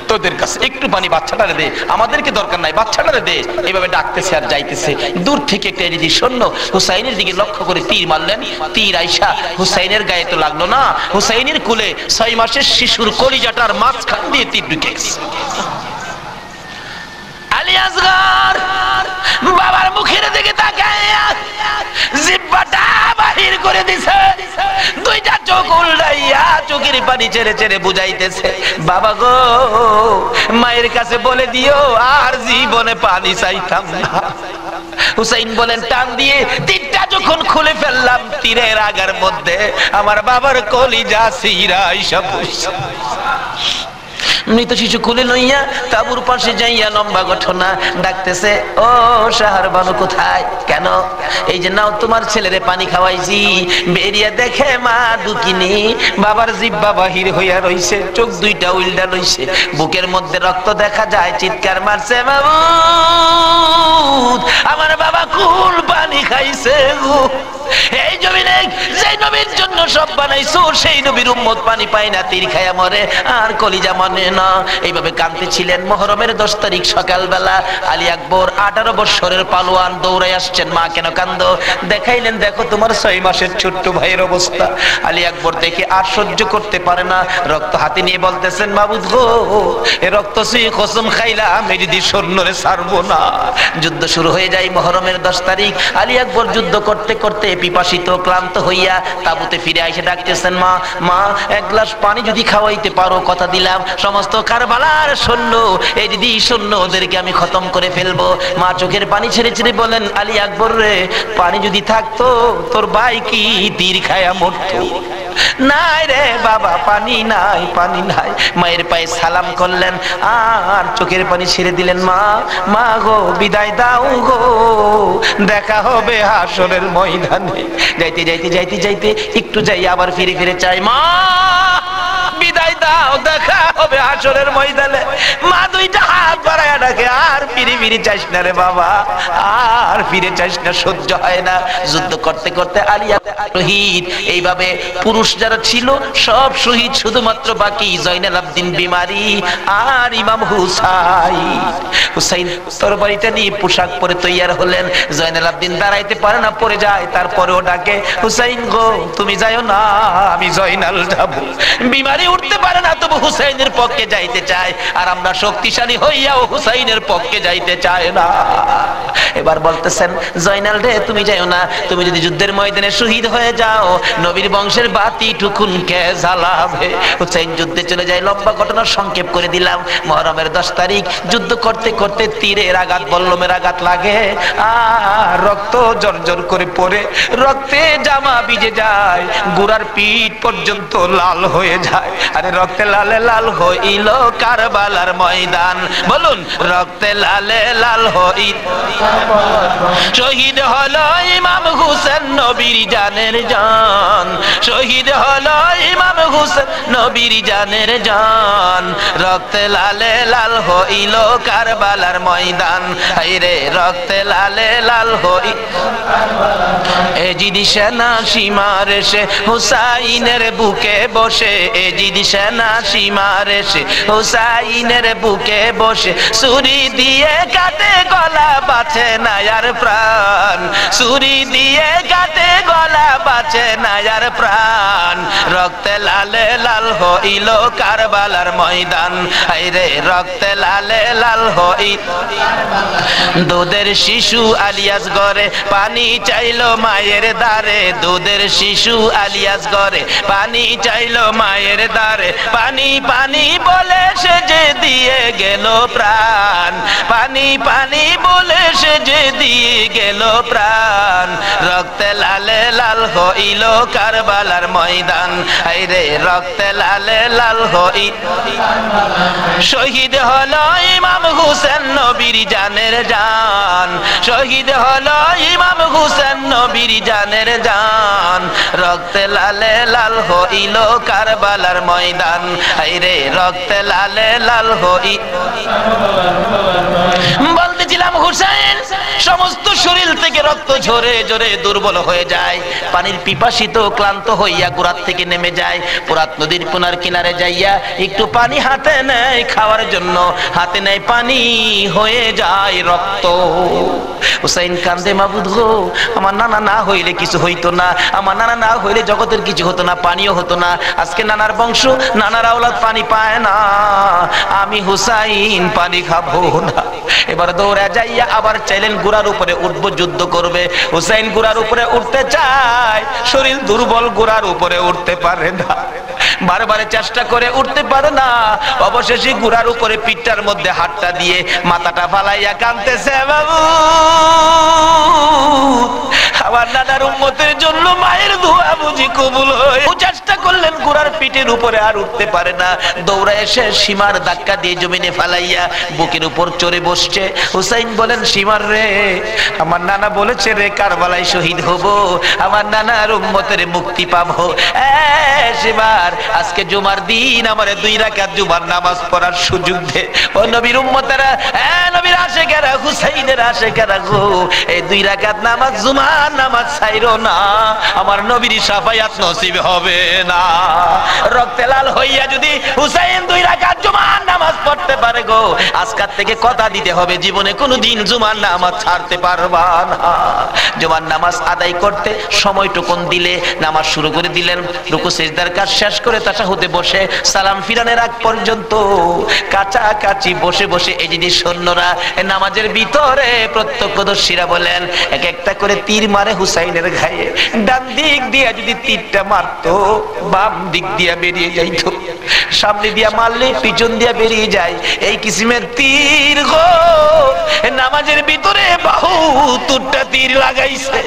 তোদের কাছে একটু পানি বাচ্চাটারে দে, আমাদেরকে দরকার নাই বাচ্চাটারে দে। এইভাবে ডাকতেছে আর যাইতেছে, দূর থেকে একটা এদিকে সৈন্য হুসাইনের দিকে লক্ষ্য করে তীর মারলেন, তীর আইসা হুসাইনের গায়ে তো লাগলো না, হুসাইনের কুলে 6 মাসের শিশুর কলিজাটার মাঝখান দিয়ে তীর ঢুকে গেছে। আলী আসগর বাবার মুখের দিকে তাকাইয়া জিহ্বাটা বাহির করে দিছে, দুইটা চোখ উল্টাইয়া চোখের পানি ছেড়ে ছেড়ে বুঝাইতেছে, বাবা গো মায়ের কাছে বলে দিও আর জীবনে পানি চাইতাম না। হুসাইন বলেন টান দিয়ে তীরটা যখন খুলে ফেললাম, তীরের আগার মধ্যে আমার বাবার কলিজা ছিঁড়া আইসা বসছে। মৃত শিশু কোলে লইয়া তাবুর পাশে যাইয়া লম্বা ঘটনা ডাকতেছে, ও শাহরবানু কোথায়, কেন? এই যে নাও তোমার ছেলেরে পানি খাওয়াইছি, বেরিয়ে দেখে মা দুকিনি, বাবার জিহ্বা বাহির হইয়া রইছে, চোখ দুইটা উল্টা রইছে, বুকের মধ্যে রক্ত দেখা যায়, চিৎকার মারছে, মাবুদ আমার বাবা কুল পানি খাইছে গো। এই জমিনে যে নবীর জন্য সব বানাইছো সেই নবীর উম্মত পানি পায় না, তীর খায়া মরে আর কলিজা মানে না। এইভাবে কাঁদতেছিলেন। মুহররমের 10 তারিখ সকালবেলা আলী আকবর 18 বছরের পালোয়ান দৌড়াই আসছেন, মা কেন কান্দো? দেখাইলেন দেখো তোমার 6 মাসের ছোট্ট ভাইয়ের অবস্থা। আলী আকবর দেখে আর সহ্য করতে পারে না, রক্ত হাতে নিয়ে বলতেছেন, মাবুদ গো এ রক্ত সুই কসম খাইলাম এই যদি সৈন্যরে ছাড়বো না। যুদ্ধ শুরু হয়ে যায় মুহররমের 10 তারিখ। আলী আকবর যুদ্ধ করতে করতে পিপাসিত ক্লান্ত হইয়া তাবুতে ফিরে এসে ডাকতেছেন, মা মা এক গ্লাস পানি যদি খাওয়াইতে পারো কথা দিলাম সমস্ত কারবালার সৈন্য এই যদি সৈন্য ওদেরকে আমি খতম করে ফেলবো। মা চোখের পানি ছেড়ে ছেড়ে বলেন, আলী আকবর রে পানি যদি থাকতো তোর ভাই কি তীর খায়া মরতো? নাই রে বাবা পানি নাই পানি নাই। মায়ের পায়ে সালাম করলেন আর চোখের পানি ছেড়ে দিলেন, মা মা গো বিদায় দাও গো, দেখা হবে হাসরের ময়দানে। যাইতে যাইতে যাইতে যাইতে একটু যাই আবার ফিরে ফিরে চাই, মা বিদায় দাও দেখা হবে হাসরের ময়দানে। মা দুইটা হাত বাড়ায়া ডাকে, আর ফিরে ফিরে চাইস না রে বাবা, আর ফিরে চাইস না, সহ্য হয় না। যুদ্ধ করতে করতে আলী শহীদ। এইভাবে পুরুষ যারা ছিল সব শহীদ, শুধুমাত্র বাকি জয়নাল আবদিন বিমারি আর ইমাম হুসাইন। হুসাইন তরবারিটা নিয়ে পোশাক পরে তৈয়ার হলেন। জয়নাল আবদিন দাঁড়াইতে পারে না, পড়ে যায়, তারপরেও ডাকে, হুসাইন গো তুমি যাইও না, আমি জয়নাল যাব। বিমারি উঠতে পারে না, তবু হুসাইনের পক্ষে যাইতে চায়, আর আমরা শক্তিশালী হইয়াও হুসাইনের পক্ষে যাইতে চায় না। এবার বলতেছেন, জয়নাল রে তুমি যাইও না, তুমি যদি যুদ্ধের ময়দানে শহীদ হয়ে যাও নবীর বংশের বাতি টুকুন কে জ্বালাবে? হুসাইন যুদ্ধে চলে যায়। লম্বা ঘটনা সংক্ষেপ করে দিলাম। মুহররমের 10 তারিখ যুদ্ধ করতে করতে তীরের আঘাত বল্লমের আঘাত লাগে আর রক্ত জর্জর করে পড়ে, রক্তে জামা ভিজে যায়, গোড়ার পিঠ পর্যন্ত লাল হয়ে যায়। আরে রক্তে লালে লাল হইল কারবালার ময়দান, বলুন রক্তে লালে লাল হইল, শহীদ হলো ইমাম হুসেন নবীর জানের জান, শহীদ হলো ইমাম হুসেন নবীর জানের জান, রক্তে লালে লাল হইল কারবালার ময়দান, হায়রে রক্তে লালে লাল হইল। এজিদ সেনা সীমার এসে হুসাইনের বুকে বসে, এজিদ সেনা সীমার এসে হুসাইনের বুকে বসে, ছুরি দিয়ে কাটে গলা বাঁচে না আর প্রাণ, ছুরি দিয়ে কাটে গলা বাঁচে না আর প্রাণ, রক্তে লালে লাল হইল কারবালার ময়দান, হায়রে রক্তে লালে লাল হইল। দুধের শিশু আলী আসগরে পানি চাইলো মায়ের মায়ের দারে, দুধের শিশু আলিয়াস ঘরে, পানি চাইলো মায়ের দারে, পানি পানি বলে সে যে দিয়ে গেল প্রাণ, পানি পানি বলে সে যে দিয়ে গেল প্রাণ, রক্তে লালে লাল হইল কারবালার ময়দান, আইরে রক্তে লালে লাল হই শহীদ হলো ইমাম হুসেন নবীর জানের জান, শহীদ হলো ইমাম হুসেন নবীর জানের জান, রক্তে লালে লাল হইল কারবালার ময়দান, আইরে রক্তে লালে লাল হই। বলতেছিলাম হুসেন সমস্ত শরীর থেকে রক্ত ঝরে ঝরে দুর্বল হয়ে যায়, পানির পিপাসিত ক্লান্ত হইয়া গোড়ার থেকে নেমে যায়, পুরাত নদীর কোনার কিনারে যাইয়া একটু পানি হাতে নেয় খাওয়ার জন্য, হাতে নেয় পানি হয়ে যায় রক্ত। হুসাইন কান্দে, মাবুদ গো আমার নানা না হইলে কিছু হইতো না, আমার নানা না হইলে জগতের কিছু হতো না, পানিও হতো না, আজকে নানার বংশ নানার আওলাদ পানি পায় না, আমি হুসাইন পানি খাবো না। এবার দৌড়ে যাইয়া আবার চাইলেন ঘোড়ার উপরে উঠবো, যুদ্ধ করবে। হুসাইন ঘোড়ার উপরে উঠতে চায়, শরীর দুর্বল, ঘোড়ার উপরে উঠতে পারে না, বারবার চেষ্টা করে উঠতে পারে না, অবশেষে ঘোড়ার উপরে পিঠটার মধ্যে হাতটা দিয়ে মাথাটা ফালাইয়া কাঁদতেছে, বাবু আমার নানার উম্মতের জন্য মায়ের দোয়া বুঝি কবুল হয়। চেষ্টা করলেন ঘোড়ার পিঠের উপরে, আর উঠতে পারে না, দৌড়ে এসে সীমার ধাক্কা দিয়ে জমিনে ফালাইয়া বুকের উপর চড়ে বসছে। হুসাইন বলেন, সীমার রে আমার নানা বলেছে রে কারবালায় শহীদ হব, আমার নানার উম্মতের মুক্তি পাবো, সীমার আজকে জুমার দিন আমারে 2 রাকাত জুমার নামাজ পড়ার সুযোগ দে। ও নবীর উম্মতেরা, নবীর আশিকেরা, হুসাইনের আশিকেরা গো, এই 2 রাকাত নামাজ জুমার নামাজ ছাইরো না, আমার নবীর শাফায়াত নসিব হবে না। রক্তে লাল হইয়া যদি হুসাইন 2 রাকাত জুমার নামাজ পড়তে পারে গো, আজকাল থেকে কথা দিতে হবে জীবনে কোনোদিন জুমার নামাজ ছাড়তে পারবা না। জুমার নামাজ আদায় করতে সময়টুকুন দিলে নামাজ শুরু করে দিলেন, রুকু সিজদার কাজ শেষ করে তাশাহুদে বসে সালাম ফিরানের আগ পর্যন্ত কাছাকাছি বসে বসে এই যে সৈন্যরা নামাজের ভিতরে প্রত্যক্ষদর্শীরা বলেন এক একটা করে তীর মারে হুসাইনের গায়ে, ডান দিক দিয়া যদি তীরটা মারতো বাম দিক দিয়া বেরিয়ে যাইতো, সামনে দিয়া মারলে পিছন দিয়া বেরিয়ে যায়, এই কিসিমের তীর গো নামাজের ভিতরে বাহুতুরটা তীর লাগাইছে।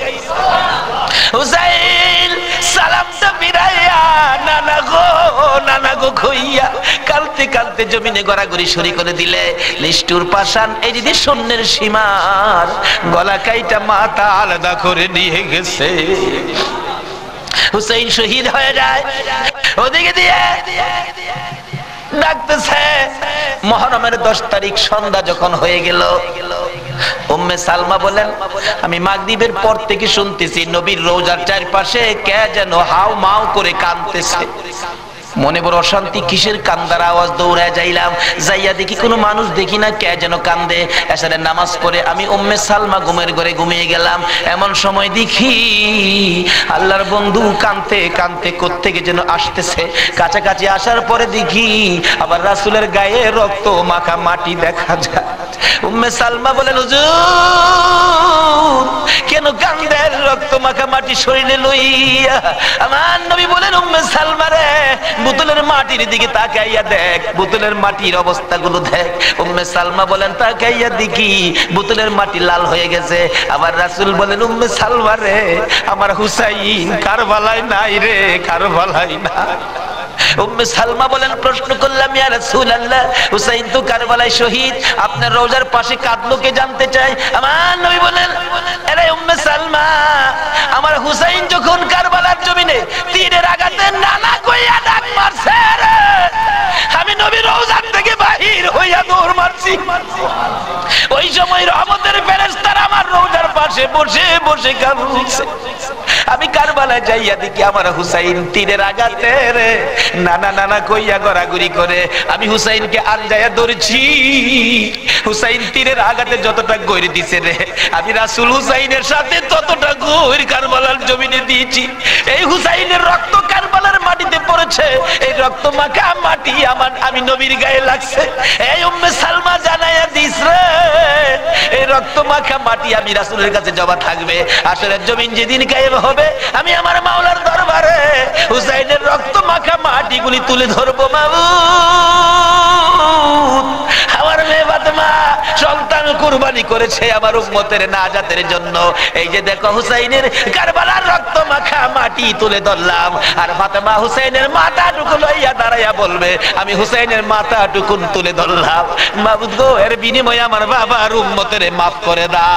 হুসাইন সালামটা ফিরাইয়া নানা গো কইয়া কালতে কালতে জমিনে গড়াগড়ি শুরু করে দিলে, নিষ্ঠুর পাষাণ এই যদি সৈন্যের সীমার গলা কাইটা মাথা আলাদা করে নিয়ে গেছে। হুসাইন শহীদ হয়ে যায়, ওদিকে দিয়ে ডাকতেছে। মুহররমের 10 তারিখ সন্ধ্যা যখন হয়ে গেল, উম্মে সালমা বলেন আমি মাগরিবের পর থেকে শুনতেছি নবীর রওজার চারপাশে কে যেন হাউ মাউ করে কাঁদতেছে। মনে বড় অশান্তি, কিসের কান্দার আওয়াজ, দৌড়ায় যাইলাম, যাইয়া দেখি কোনো মানুষ দেখি না, কে যেন কান্দে। এশারের নামাজ পড়ে আমি উম্মে সালমা ঘুমের ঘরে ঘুমিয়ে গেলাম, এমন সময় দেখি আল্লাহর বন্ধু কাঁদতে কাঁদতে কোত্থেকে যেন আসতেছে। কাছাকাছি আসার পরে দেখি আবার রাসূলের গায়ে রক্ত মাখা মাটি দেখা যায়। উম্মে সালমা বলেন, হুজুর কেন কান্দেন রক্ত মাখা মাটি শরীরে লইয়া? আমার নবী বলেন, উম্মে সালমা রে বোতলের মাটির দিকে তাকাইয়া দেখ, বোতলের মাটির অবস্থাগুলো দেখ। উম্মে সালমা বলেন, তাকাইয়া দেখি বোতলের মাটি লাল হয়ে গেছে। আবার রাসূল বলেন, উম্মে সালমা রে আমার হুসাইন কারবালায় নাই রে, কারবালায় নাই। উম্মে সালমা বলেন, প্রশ্ন করলাম ইয়া রাসূলুল্লাহ হুসাইন তো কারবালায় শহীদ, আপনার রওজার পাশে কাঁদলো কে জানতে চাই। আমার নবী বলেন, আরে উম্মে সালমা আমার হুসাইন যখন কারবালার জমিনে তীরের আঘাতে নানা কইয়া ডাক মারছে রে, আমি নবী রওজার থেকে বাহির হইয়া দৌড় মারছি। ওই সময় রহমতের ফেরেশতারা আমার রওজার পাশে বসে বসে কাঁদছে। আমি কারবালায় যাইয়া দেখি আমার হুসাইন তীরের আঘাতে রে নানা নানা কইয়া গড়াগড়ি করে। আমি হুসাইনকে আলজায়া ধরেছি, হুসাইন তীরের আঘাতে যতটা গইর দিছে রে, আমি রাসূল হুসাইনের সাথে ততটা গইর কারবালার জমিনে দিয়েছি। এই হুসাইনের রক্ত কারবালার মাটিতে পড়ে করেছে, এই রক্ত মাখা মাটি আমি নবীর গায়ে লাগছে। এই উম্মে সালমা জানাইয়া দিস রে, এই রক্ত মাখা মাটি আমি রাসূলের কাছে জমা থাকবে। আসরের জমিন যেদিন গায়েব হবে, আমি আমার মাওলার দরবারে হুসাইনের রক্ত মাখা মাটিগুলি তুলে ধরবো। মাবুদ, আমার মেয়ে ফাতেমা সন্তান কুরবানি করেছে আমার উম্মতের নাজাতের জন্য। এই যে দেখো হুসাইনের কারবালার রক্ত মাখা মাটি তুলে ধরলাম, আর ফাতেমা হুসাইনের মাথাটুকু লইয়া দাঁড়াইয়া বলবে, আমি হুসাইনের মাথাটুকু তুলে ধরলাম। মাবুদ গো, এর বিনিময়ে আমার বাবার উম্মতের মাফ করে দাও।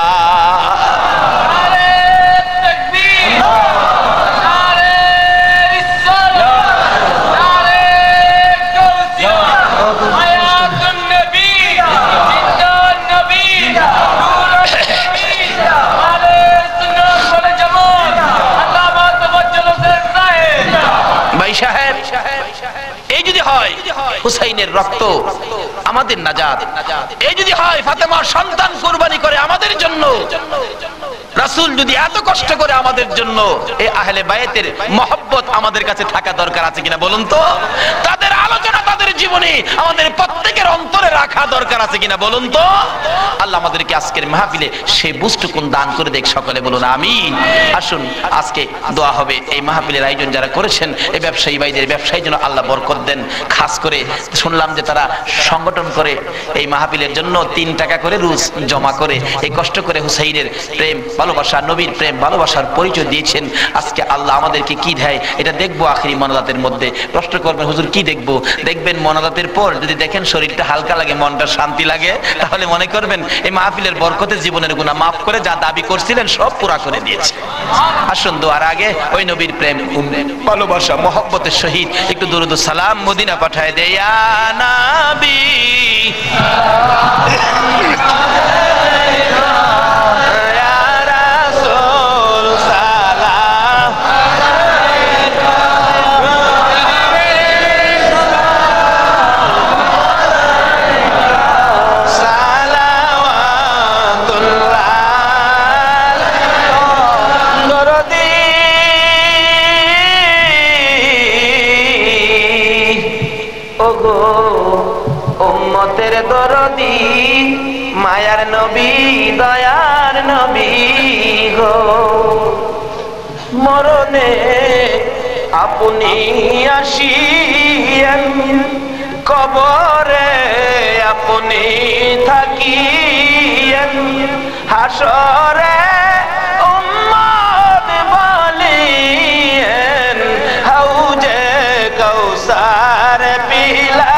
এই যদি হয় হুসাইনের রক্ত আমাদের নাজাত, এই যদি হয় ফাতেমার সন্তান কুরবানি করে আমাদের জন্য, রাসূল যদি এত কষ্ট করে আমাদের জন্য, এই আহলে বায়াতের মহব্বত আমাদের কাছে থাকা দরকার আছে কিনা বলুন তো? তাদের আলোচনা তাদের জীবনে আমাদের প্রত্যেকের অন্তরে রাখা দরকার আছে কিনা বলুন তো? আল্লাহ আমাদেরকে আজকের মাহফিলে সেই বুঝটুকুন দান করে দেখ, সকলে বলুন আমিন। আসুন আজকে দোয়া হবে। এই মাহফিলের আয়োজন যারা করেছেন, এই ব্যবসায়ী ভাইদের ব্যবসায়ীর জন্য আল্লাহ বরকত দেন। খাস করে শুনলাম যে তারা সংগঠন করে এই মাহফিলের জন্য 3 টাকা করে রোজ জমা করে এই কষ্ট করে হুসাইনের প্রেম ভালোবাসা, নবীর প্রেম ভালোবাসার পরিচয় দিয়েছেন। আজকে আল্লাহ আমাদেরকে কি দেয় এটা দেখবো আখিরি মোনাজাতের মধ্যে। প্রশ্ন করবেন হুজুর কি দেখবো? দেখবেন মোনাজাতের পর যদি দেখেন শরীরটা হালকা লাগে, মনটা শান্তি লাগে, তাহলে মনে করবেন এই মাহফিলের বরকতে জীবনের গুনাহ মাফ করে যা দাবি করছিলেন সব পুরা করে দিয়েছে। আসুন দোয়ার আগে ওই নবীর প্রেম ভালোবাসা মহব্বতের সহিত একটু দুরূদ ও সালাম মদিনা পাঠায় দে ইয়া নবী। দরদি মায়ার নবী দয়ার নবী গো, মরণে আপনি আসিয়েন, কবরে আপনি থাকিয়েন, হাসরে উম্মত বলিয়েন, হাউজে কাউসার পিলা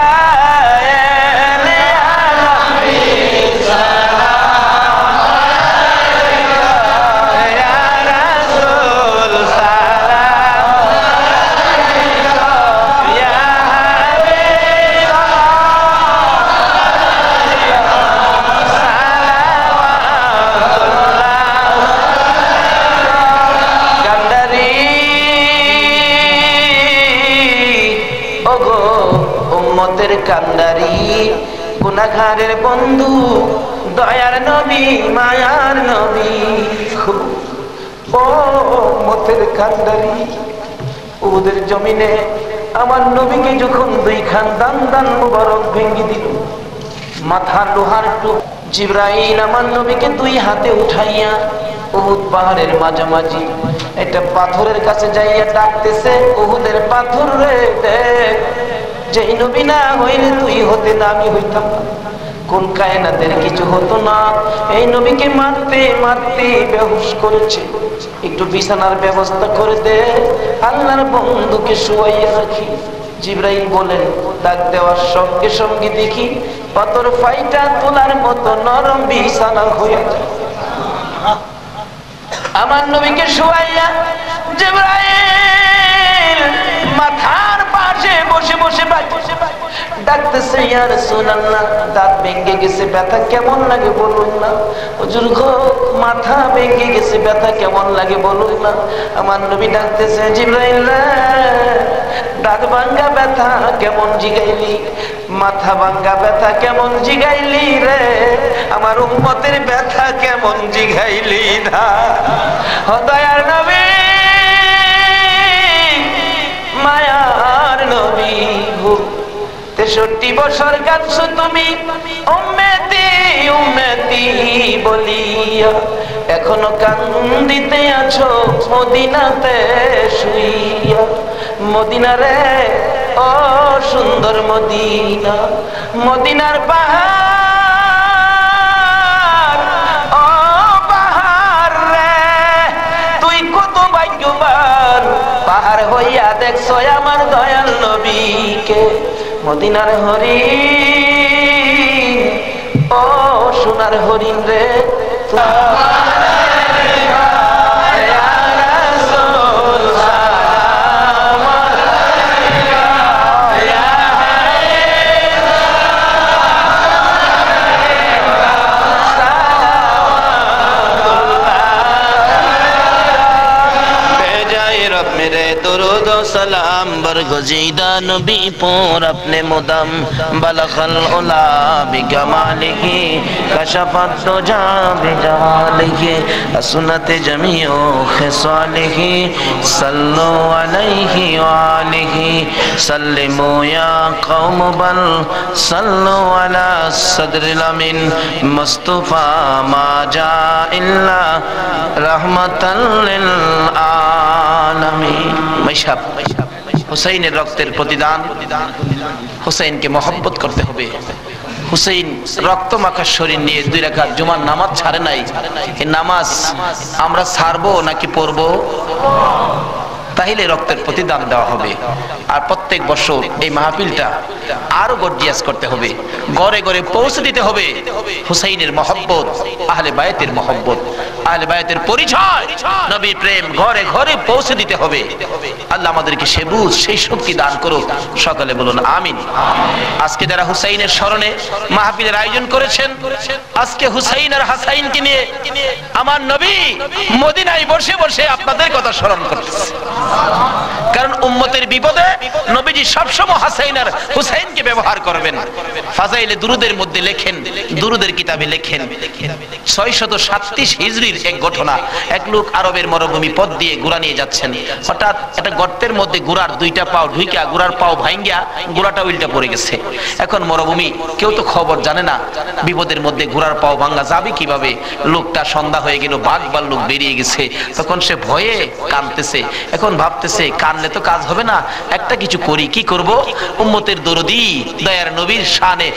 কান্দারি গুনাহগারের বন্ধু দয়ার নবী মায়ার নবী, ও উম্মতের কান্দারি, ওদের জমিনে আমার নবীকে যখন 2 খান দান দান মুবারক ভেঙে দিল, মাথা লোহার টুপ, জিবরাইল আমার নবীকে 2 হাতে উঠাইয়া উহুদ পাহাড়ের মাঝামাঝি একটা পাথরের কাছে যাইয়া ডাকতেছে, উহুদের পাথর রে দেখ, যেই নবী না হইলে তুই হতে না আমি হইতাম না, কোন কায়নাতের কিছু হতো না, এই নবীকে মারতে মারতে বেহুশ করেছে, একটু বিছানার ব্যবস্থা করে দে, আল্লাহর বন্ধুকে শুয়াইয়া রাখি। জিবরাইল বলেন, ডাক দেওয়ার সঙ্গে সঙ্গে দেখি পাথর ফাইটা তোলার মতো নরম বিছানা হয়ে যায়। আমার নবীকে শুয়াইয়া জিবরাইল মাথার পাশে বসে বসে ডাকতেছে, ইয়া রাসূলুল্লাহ, দাঁত ভেঙে গেছে, ব্যথা কেমন লাগে বলুন না। হুজুর গো, মাথা ভেঙে গেছে, ব্যথা কেমন লাগে বলুন না। আমার নবী ডাকতেছে, জিবরাইল দাঁত ভাঙ্গা ব্যথা কেমন জিগাইলি, মাথা ভাঙ্গা ব্যথা কেমন জিগাইলি রে, আমার উম্মতের ব্যথা কেমন জিগাইলি না। ও দয়ার নবী মায়ার নবী হো 63 বছর কাঁদছো তুমি উম্মতি উম্মতি বলিয়া, এখনো কান্দিতে আছো মদিনাতে শুইয়া। মদিনা রে ও সুন্দর মদিনা, মদিনার পাহাড় ও পাহাড় রে, তুই কত ভাগ্যবান পাহাড় হইয়া দেখছো আমার দয়াল নবীকে। মদিনার হরিণ ও সোনার হরিণ রে, सलाम बरगुज़ीदा नबी पर अपने मुदम बलगल उला बिकमालिही कशफत दुजा बिजमालिही असनत जमीओ खिसालिही सल्लु अलैहि वालिही सल्लिमु या कौम बल सल्लु अला सदरिल अमीन मुस्तफा मा जा इल्ला रहमतल लिल आलमीन। হুসাইনের রক্তের প্রতিদান, হুসাইনকে মহব্বত করতে হবে। হুসাইন রক্ত মাখা শরীর নিয়ে 2 রাকাত জুমার নামাজ ছাড়ে নাই। এই নামাজ আমরা ছাড়বো নাকি পড়বো? তাহলে রক্তের প্রতিদান দেওয়া হবে। আর প্রত্যেক বছর এই মাহফিলটা আরো গর্জিয়াস করতে হবে, ঘরে ঘরে পৌঁছে দিতে হবে হুসাইনের মহব্বত, আহলে বায়তের মহব্বত, আহলে বায়তের পরিচয়, নবীর প্রেম ঘরে ঘরে পৌঁছে দিতে হবে। আল্লাহ আমাদেরকে সে বুঝ সেই শক্তি দান করুক, সকলে বলুন আমিন। আজকে যারা হুসাইনের স্মরণে মাহফিলের আয়োজন করেছেন, আজকে হুসাইন আর হাসাইনকে নিয়ে আমার নবী মদিনায় বসে বসে আপনাদের কথা স্মরণ করতেছে। কারণ উম্মতের বিপদে নবীজি সবসময় হাসাইন আর হুসাইনকে ব্যবহার করবেন। ফাজাইলে দুরুদের মধ্যে লেখেন, দুরুদের কিতাবে লেখেন 637 হিজরির এক ঘটনা। এক লোক আরবের মরুভূমি পথ দিয়ে ঘোড়া নিয়ে যাচ্ছেন, হঠাৎ একটা গর্তের মধ্যে ঘোড়ার 2টা পাও ঢুইকা ঘোড়ার পাও ভাঙ্গিয়া ঘোড়াটা উল্টা পড়ে গেছে। এখন মরুভূমি, কেউ তো খবর জানে না, বিপদের মধ্যে ঘোড়ার পাও ভাঙ্গা যাবে কিভাবে। লোকটা সন্ধ্যা হয়ে গেল, বাঘ ভাল্লুক বেরিয়ে গেছে, তখন সে ভয়ে কাঁদতেছে। এখন ভাবতেছে কানলে তো কাজ হবে না, একটা কিছু করি। কি করব? উম্মতের দরদি দয়ার নবীর শানে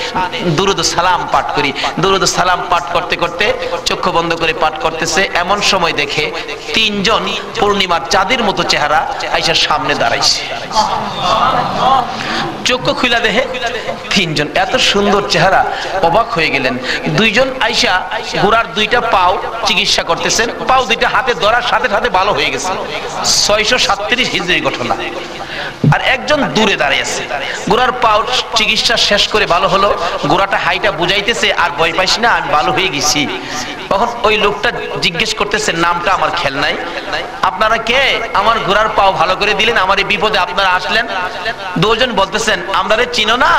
দুরুদ সালাম পাঠ করি। দুরুদ সালাম পাঠ করতে করতে চক্ষু বন্ধ করে পাঠ করতেছে, এমন সময় দেখে 3 জন পূর্ণিমার চাঁদের মতো চেহারা আইসা সামনে দাঁড়াইছে। চক্ষু খুলে দেখে 3 জন এত সুন্দর চেহারা, অবাক হয়ে গেলেন। 2 জন আইসা ঘোড়ার 2টা পাও চিকিৎসা করতেছেন, পাও 2টা হাতে ধরার সাথে সাথে ভালো হয়ে গেছে। 637 হিজরি ঘটনা। আর একজন দূরে দাঁড়িয়ে আছে, ঘোড়ার পাও চিকিৎসা শেষ করে ভালো হলো, ঘোড়াটা হাইটা বুঝাইতেছে আর ভয় পাইস না, আমি ভালো হয়ে গেছি। তখন ওই লোকটা জিজ্ঞেস করতেছে, নামটা আমার খেয়াল নাই, আপনারা কে? আমার ঘোড়ার পাও ভালো করে দিলেন, আমার এই বিপদে আপনারা আসলেন। 2 জন বলতেছেন, আমরা চিনো না,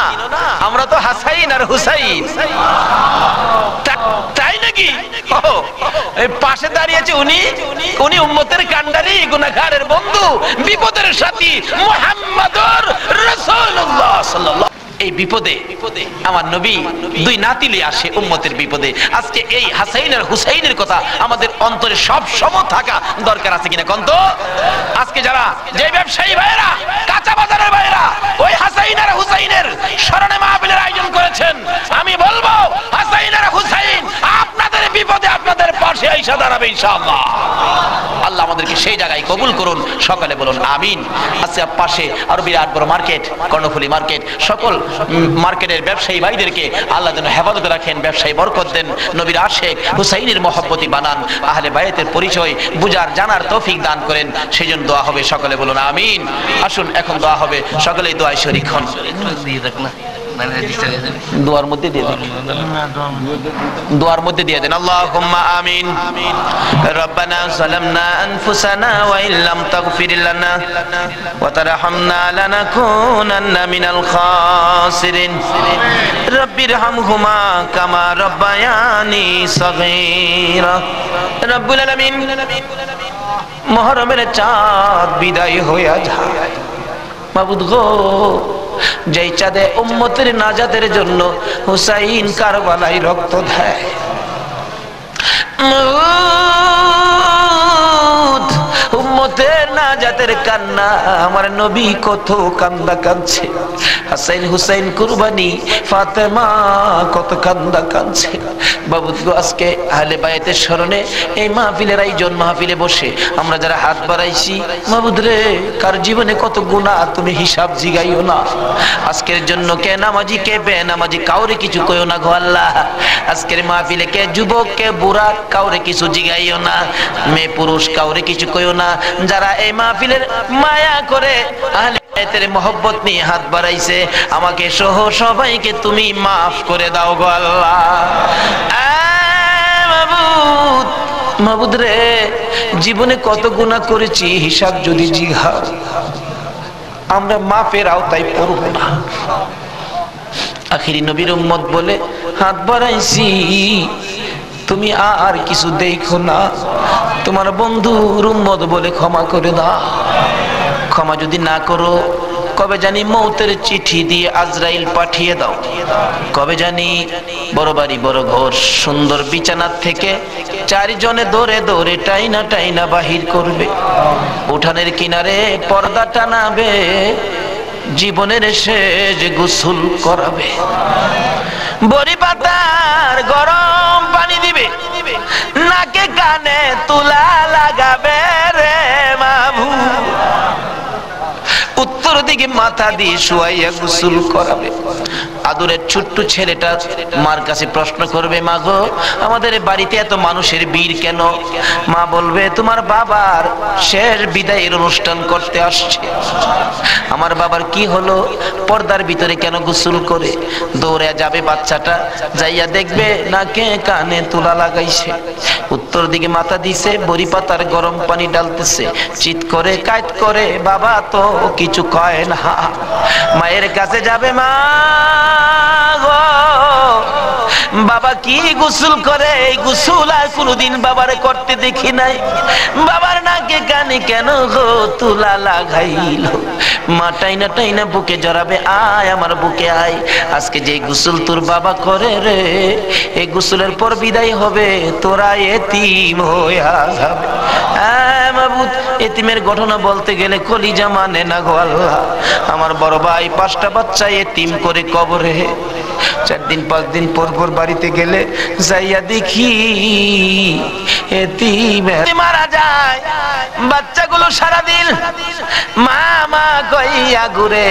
আমরা তো হাসাইন আর হুসাইন। তাই নাকি? পাশে দাঁড়িয়েছে উনি উম্মতের কান্ডারি, গুনাহগারের বন্ধু, বিপদের সাথী মুহাম্মদুর রাসূলুল্লাহ সাল্লাল্লাহু। এই বিপদে আমার নবী 2 নাতি নিয়ে আসে উম্মতের বিপদে। আজকে এই হাসাইন আর হুসাইনের কথা আমাদের অন্তরে সব সময় থাকা দরকার আছে কিনা কোন তো? আজকে যারা যে ব্যবসায়ী ভাইরা, কাঁচা বাজারের ভাইরা ওই হাসাইন আর হুসাইনের স্মরণে মাহফিলের আয়োজন করেছেন, আমি বলবো হাসাইন আর হুসাইন আপনাদের বিপদে আপনাদের পাশে আইসা দাঁড়াবে ইনশাআল্লাহ। আল্লাহ আমাদেরকে সেই জায়গায় কবুল করুন, সকালে বলুন আমিন। আজকে পাশে আরো বিরাট বড় মার্কেট, কর্ণফুলী মার্কেট, সকল মার্কেটের ব্যবসায়ী ভাইদেরকে আল্লাহ যেন হেফাজতে রাখেন, ব্যবসায়ী বরকত দেন, নবীর আশিক হুসাইনের মহব্বতি বানান, আহলে বায়তের পরিচয় বুঝার জানার তৌফিক দান করেন, সেজন্য দোয়া হবে, সকলে বলুন আমিন। আসুন এখন দোয়া হবে, সকলেই দোয়ায় শরীক হন। দোয়ার মধ্যে দিয়ে দেন, দোয়ার মধ্যে দিয়ে দেন। আল্লাহুম্মা আমিন। রব্বানা যালামনা আনফুসানা ওয়া ইল্লাম তাগফির লানা ওয়া তারহামনা লানাকুনান্না মিনাল খাসিরিন। রব্বিরহামহুমা কামা রব্বায়ানি সাগীরা। রব্বুল আলামিন, মুহররমের চাঁদ বিদায় হয়ে যায়, মাবুদ গো, যেই চাঁদে উম্মতের নাজাতের জন্য হুসাইন কারবালায় রক্ত দেয়, উম্মতের নাজাতের কান্না আমার নবী কত কান্দা কাঁদছে, হাসাইন হুসাইন কুরবানি ফাতেমা কত কান্দা কাঁদছে। বাবুদ গো, আজকে আহলে বায়াতের স্মরণে এই মাহফিলের আয়োজন, মাহফিলে বসে আমরা যারা হাত বাড়াইছি, মাবুদ রে, কার জীবনে কত গুনাহ তুমি হিসাব জিগাইও না। আজকের জন্য কে নামাজি কে বেনামাজি কাউরে কিছু কইও না গো আল্লাহ। আজকের মাহফিলে কে যুবক কে বুড়া কাউরে কিছু জিগাইও না, মেয়ে পুরুষ কাউরে কিছু কইও না। যারা এই মাহফিলের মায়া করে আহলে বায়াতের মহব্বত নিয়ে হাত বাড়াইছে, আমাকে সহ সবাইকে তুমি মাফ করে দাও গো আল্লাহ। মাবুদ, মাবুদ রে, জীবনে কত গুনাহ করেছি হিসাব যদি জিগাও, আমরা মাফের আওতায় পড়ব না। আখিরি নবীর উম্মত বলে হাত বাড়াইছি, তুমি আর কিছু দেখো না, তোমার বন্ধুর উম্মত বলে ক্ষমা করে দাও। ক্ষমা যদি না করো, কবে জানি মৌতের চিঠি দিয়ে আজরাইল পাঠিয়ে দাও। কবে জানি বড় বাড়ি বড় ঘর সুন্দর বিছানার থেকে চারজনে দৌড়ে দৌড়ে টাইনা টাইনা বাহির করবে, উঠানের কিনারে পর্দা টানাবে, জীবনের শেষ গোসল করাবে, বড়ি পাতার গরম পানি দিবে, নাকে কানে তুলা লাগাবে রে মামু, উত্তর দিকে মাথা দিয়ে শুয়াইয়া গোসল করাবে। আদরের ছোট্ট ছেলেটা মার কাছে প্রশ্ন করবে, মা গো, আমাদের বাড়িতে এত মানুষের ভিড় কেন? মা বলবে, তোমার বাবার শেষ বিদায়ের অনুষ্ঠান করতে আসছে। আমার বাবার কি হলো? পর্দার ভিতরে কেন গোসল করে? দৌড়ে যাবে বাচ্চাটা, যাইয়া দেখবে নাকে কানে তুলা লাগাইছে, উত্তর দিকে মাথা দিছে, বড়ি পাতার গরম পানি ডালতেছে, চিৎ করে কাইত করে, বাবা তো কিছু কয় না। মায়ের কাছে যাবে, মা গো, বাবা কি গোসল করে? এই গোসল আর কোনদিন বাবারে করতে দেখি নাই। বাবার নাকে কানে কেন গো তুলা লাগাইল? মা টাইনা টাইনা বুকে জড়াবে, আয় আমার বুকে আয়, আজকে যে গোসল তোর বাবা করে রে, এই গোসলের পর বিদায় হবে, তোরা এতিম হইয়া যাবে। মাবুদ, এতিমের ঘটনা বলতে গেলে কলিজা মানে না গো আল্লাহ। আমার বড় ভাই 5টা বাচ্চা এতিম করে কবরে, 4 দিন 5 দিন পর পর বাড়িতে গেলে যাইয়া দেখি এতিম মারা যায়। বাচ্চাগুলো সারাদিন মা মা কইয়া ঘুরে,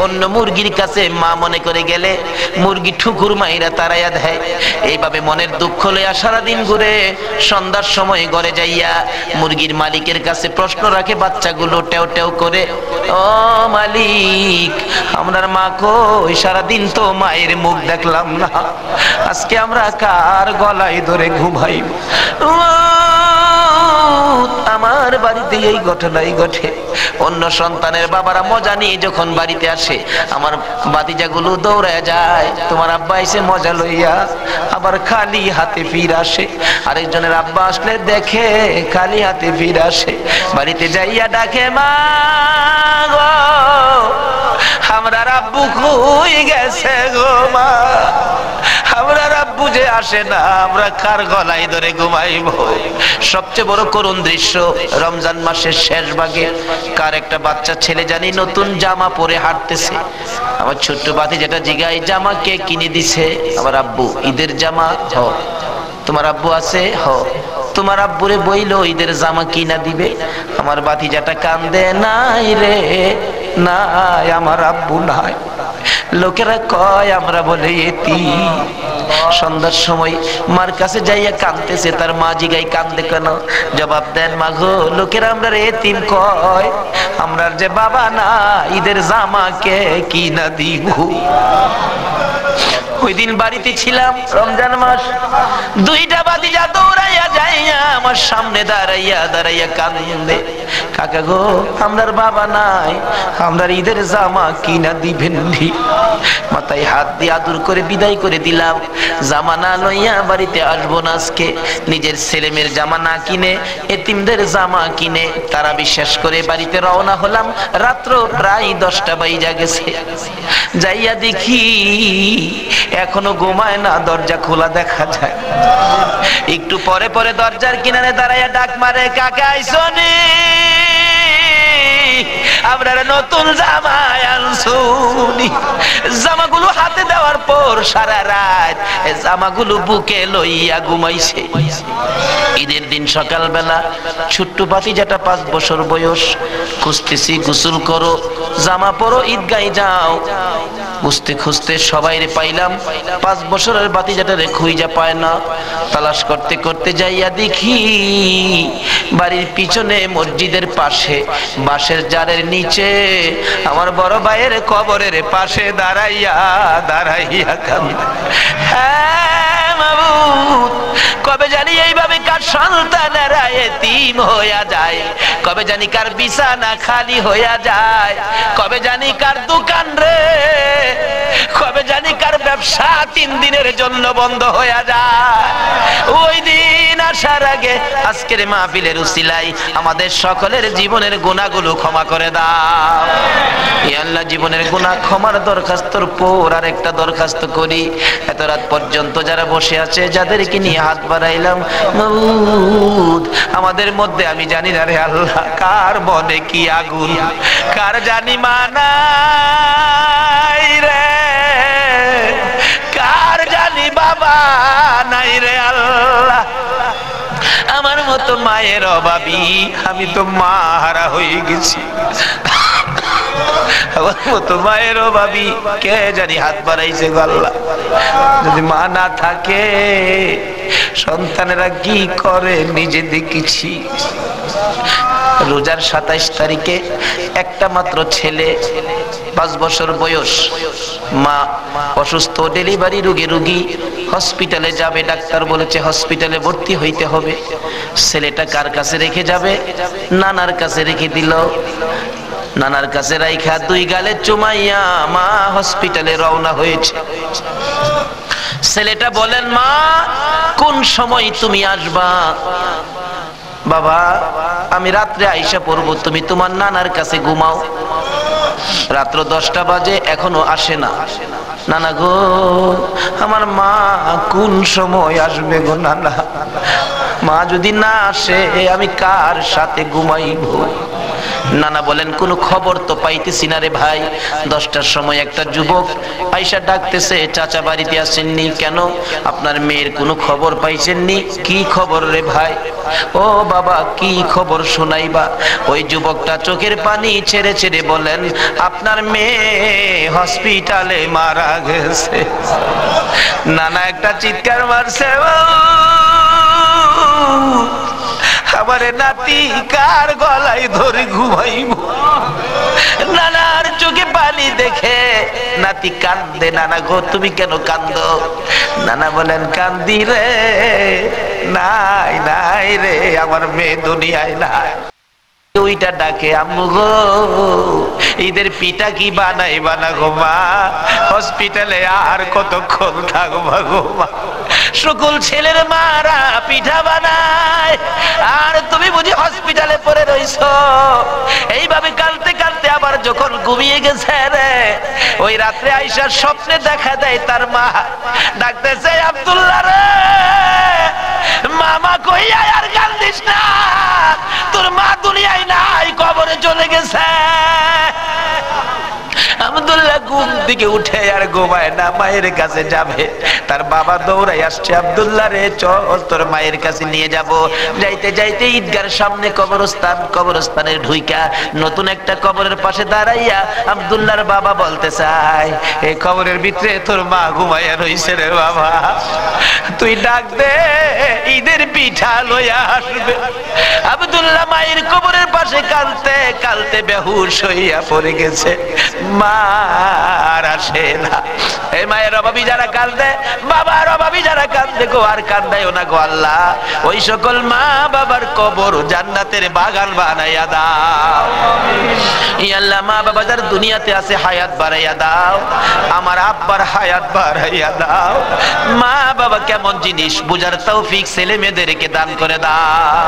অন্য মুরগির কাছে মা মনে করে গেলে মুরগি ঠুকুর মাইরা তারাইয়া দেয়। এইভাবে মনের দুঃখ লইয়া সারাদিন ঘুরে, সন্ধ্যার সময় ঘরে যাইয়া মুরগির মালিকের কাছে প্রশ্ন রাখে বাচ্চাগুলো টেউ টেউ করে, ও মালিক, আমরার মা কই? সারাদিন তো মায়ের মুখ দেখলাম না, আজকে আমরা কার গলায় ধরে ঘুমাইব? আমার বাড়িতে এই ঘটনাই ঘটে। অন্য সন্তানের বাবারা মজা নিয়ে যখন বাড়িতে আসে, আমার ভাতিজাগুলো দৌড়ায় যায়, তোমার আব্বা এসে মজা লইয়া, আবার খালি হাতে ফিরে আসে। আরেকজনের আব্বা আসলে দেখে খালি হাতে ফিরে আসে, বাড়িতে যাইয়া ডাকে, মা গো, আমরা আব্বু কই গেছে গো মা, আমরা আব্বু যে আসে না, আমরা কার গলায় ধরে ঘুমাইব? সবচেয়ে বড় করুণ দৃশ্য, রমজান মাসের শেষ ভাগে কার একটা বাচ্চা ছেলে জানি নতুন জামা পরে হাঁটতেছে। আমার ছোট্ট বাতি যেটা জিগাই, জামা কে কিনে দিছে? আমার আব্বু। ঈদের জামা? হ। তোমার আব্বু আছে? হ। তোমার আব্বুরে বইলো ঈদের জামা কিনা দিবে। আমার বাতিজাটা কান্দে, নাই রে নাই, আমার আব্বু নাই। লোকেরা কয় আমরা বলে এতিম। সন্ধ্যার সময় মার কাছে যাইয়া কাঁদতেছে, তার মা জিগাই কান্দে কেন? জবাব দেন, মা গো, লোকেরা আমরা এতিম কয়, আমরা যে বাবা না, ঈদের জামা কে কিনা দিব? ওই দিন বাড়িতে ছিলাম, রমজান মাস, 2টা বাতিজা দৌড়াইয়া যাইয়া আমার সামনে দাঁড়াইয়া দাঁড়াইয়া কান্দে। কাকা গো আমরার বাবা নাই, আমরার ঈদের জামা কিনা দিবেন নি? মাথায় হাত দিয়ে আদর করে বিদায় করে দিলাম। জামা না লইয়া বাড়িতে আসবো না আজকে। নিজের ছেলেমেয়ের জামা না কিনে এতিমদের জামা কিনে তারা বিশ্বাস করে বাড়িতে রওনা হলাম। রাত্র প্রায় 10টা বাইজা গেছে। যাইয়া দেখি এখনো ঘুমায় না, দরজা খোলা দেখা যায়। একটু পরে পরে দরজার কিনারে দাঁড়াইয়া ডাক মারে, কাকা আইসনি? আমরা নতুন জামা আনছুনি। জামাগুলো হাতে দেওয়ার পর সারা রাত জামাগুলো বুকে লইয়া ঘুমাইছে। ঈদের দিন সকালবেলা ছোট্ট ভাতিজাটা 5 বছর বয়স, খুঁজতেছি গোসল করো, জামা পরো, ঈদগায় যাও। খুঁজতে খুঁজতে সবাইরে পাইলাম, 5 বছরের ভাতিজাটারে খুঁজা পায় না। তালাশ করতে করতে যাইয়া দেখি বাড়ির পিছনে মসজিদের পাশে বাঁশের জারের নিচে আমার বড় ভাইয়ের কবরের পাশে দাঁড়াইয়া দাঁড়াইয়া কাঁদে। হ্যাঁ মাবুদ, কবে জানি এইভাবে কার সন্তানেরা এতিম হইয়া যায়, কবে জানি কার বিছানা খালি হইয়া যায়, কবে জানি কার দোকান রে, কবে জানি কার ব্যবসা 3 দিনের জন্য বন্ধ হইয়া যায়। ওই দিন আসার আগে আজকের মাহফিলের উসিলায় আমাদের সকলের জীবনের গুনাহগুলো ক্ষমা করে দাও। হে আল্লাহ, জীবনের গুনাহ ক্ষমার দরখাস্তর পর আর একটা দরখাস্ত করি। এত রাত পর্যন্ত যারা বসে আছে, যাদেরকে নিয়ে হাত বাড়াইলাম, মাবুদ আমাদের মধ্যে আমি জানি না রে আল্লাহ, কার মনে কি আগুন, কার জানি মানাই রে, কার জানি বাবা নাই রে আল্লাহ। আমার মতো মায়ের অভাবী, আমি তো মা হারা হয়ে গেছি। আমার মতো মায়ের অভাবী কে জানি হাত বাড়াইছে গো আল্লাহ। যদি মা না থাকে সন্তানেরা কি করে নিজে দেখেছি। রোজার 27 তারিখে একটা মাত্র ছেলে, 5 বছর বয়স, মা অসুস্থ, ডেলিভারি রোগী, হসপিটালে যাবে। ডাক্তার বলেছে হসপিটালে ভর্তি হইতে হবে। ছেলেটা কার কাছে রেখে যাবে? নানার কাছে রেখে দিল। নানার কাছে রাইখা 2 গালে চুমাইয়া মা হসপিটালে রওনা হয়েছে। ছেলেটা বলেন, মা কোন সময় তুমি আসবা? বাবা আমি রাত্রে আইসা পড়বো, তুমি তোমার নানার কাছে ঘুমাও। রাত্র 10টা বাজে, এখনো আসে না। নানা গো, আমার মা কোন সময় আসবে গো নানা? মা যদি না আসে আমি কার সাথে ঘুমাইব? নানা বলেন, কোনো খবর তো পাইতেছি না রে ভাই। 10টার সময় একটা যুবক আইসা ডাকতেছে, চাচা বাড়িতে আসেননি কেন? আপনার মেয়ের কোনো খবর পাইছেননি? কি খবর রে ভাই? ও বাবা কি খবর শোনাইবা? ওই যুবকটা চোখের পানি ছেড়ে ছেড়ে বলেন, আপনার মেয়ে হসপিটালে মারা গেছে। নানা একটা চিৎকার মারছে, আমারে নাতি কার গলায় ধরে ঘুমাইব? নানার চোখে পানি দেখে নাতি কান্দে। নানা গো তুমি কেন কান্দ? নানা বলেন, কান্দি রে, নাই নাই রে, আমার মেয়ে দুনিয়ায় নাই। ওইটা ডাকে, আম্মু গো ঈদের পিঠা কি বানাইবা না গো মা? হসপিটালে আর কতক্ষণ থাকবা গো মা? সকল ছেলের মারা পিঠা বানায়, আর তুমি বুঝি হসপিটালে পড়ে রইছো? এইভাবে কাঁদতে কাঁদতে আবার যখন ঘুমিয়ে গেছে রে, ওই রাত্রে আইসা স্বপ্নে দেখা দেয় তার মা ডাকতেছে, আব্দুল্লাহ রে, মামা কইয়া আর কান্দিস না, তোর মা দুনিয়ায় নাই, কবরে চলে গেছে। আব্দুল্লাহ ঘুম থেকে উঠে আর ঘুমায় না, মায়ের কাছে যাবে। তার বাবা দৌড়াই আসছে, আব্দুল্লাহ রে চল তোর মায়ের কাছে নিয়ে যাব। যাইতে যাইতে ঈদগার সামনে কবরস্থান, কবরস্থানের ঢুইকা নতুন একটা কবরের পাশে দাঁড়াইয়া আব্দুল্লাহর বাবা বলতে চায়, এই কবরের ভিতরে তোর মা ঘুমাইয়া রইছে রে বাবা, তুই ডাক দে, ঈদের পিঠা লইয়া আসবে। আব্দুল্লাহ মায়ের কবরের পাশে কালতে কালতে বেহুশ হইয়া পড়ে গেছে। মার আসে না। এই মায়ের অভাবী যারা কাঁদে, বাবার অভাবী যারা কাঁদে গো, আর কান্দাইও না গো আল্লাহ। ওই সকল মা বাবার কবর জান্নাতের বাগান বানাইয়া দাও। ইয়া আল্লাহ, মা বাবা যারা দুনিয়াতে আছে হায়াত বাড়াইয়া দাও, আমার আব্বার হায়াত বাড়াইয়া দাও। মা বাবা কেমন জিনিস বুঝার তৌফিক ছেলে মেয়েদেরকে দান করে দাও।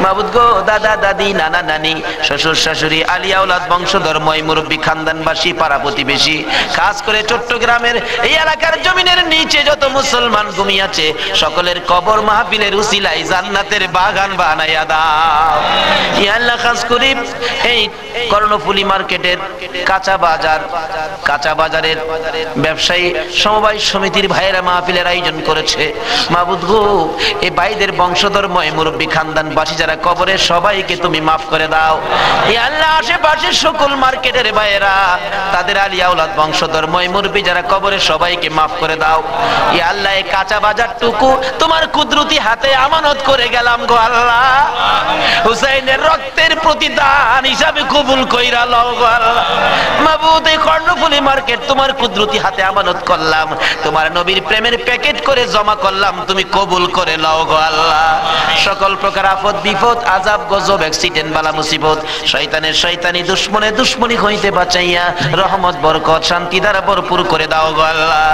মাবুদ গো, দাদা দাদি, নানা নানি, শ্বশুর শাশুড়ি, আলিয়া আওলাদ, বংশধর, ময় মুরব্বী, খানদানবাসী, পাড়া প্রতিবেশী, খাস করে চট্টগ্রামের এই এলাকার জমিনের নিচে যত মুসলমান ঘুমিয়ে আছে, সকলের কবর মাহফিলের উসিলায় জান্নাতের বাগান বানাইয়া দাও। ইয়া আল্লাহ, খাস করে এই কর্ণফুলী মার্কেটের কাঁচা বাজারের ব্যবসায়ী সমবায় সমিতির ভাইয়েরা মাহফিলের আয়োজন করেছে। মাবুদ গো, এই ভাইদের বংশধর, ময় মুরব্বী, খানদানবাসী যারা কবরে, সবাইকে তুমি মাফ করে দাও। ইয়া আল্লাহ, আশেপাশের সকল মার্কেটের ভাইয়েরা, তাদের আলিয়া আওলাদ, বংশধর, ময় মুরব্বী যারা কবরে, সবাইকে মাফ করে দাও। ইয়া আল্লাহ, এই কাঁচা বাজারটুকু তোমার কুদরতি হাতে আমানত করে গেলাম গো আল্লাহ। হুসাইনের রক্তের প্রতিদান হিসাবে কবুল কইরা লও গো আল্লাহ। মাবুদ, এই কর্ণফুলী মার্কেট তোমার কুদরতি হাতে আমানত করলাম, তোমার নবীর প্রেমের প্যাকেট করে জমা করলাম, তুমি কবুল করে লও গো আল্লাহ। সকল প্রকার আফত বিপদ, আযাব, গজব, অ্যাক্সিডেন্ট, বালা মুসিবত, শয়তানের শয়তানি, দুশমনের দুশমনি হইতে বাঁচাইয়া রহমত, বরকত, শান্তি দ্বারা ভরপুর করে দাও গো আল্লাহ।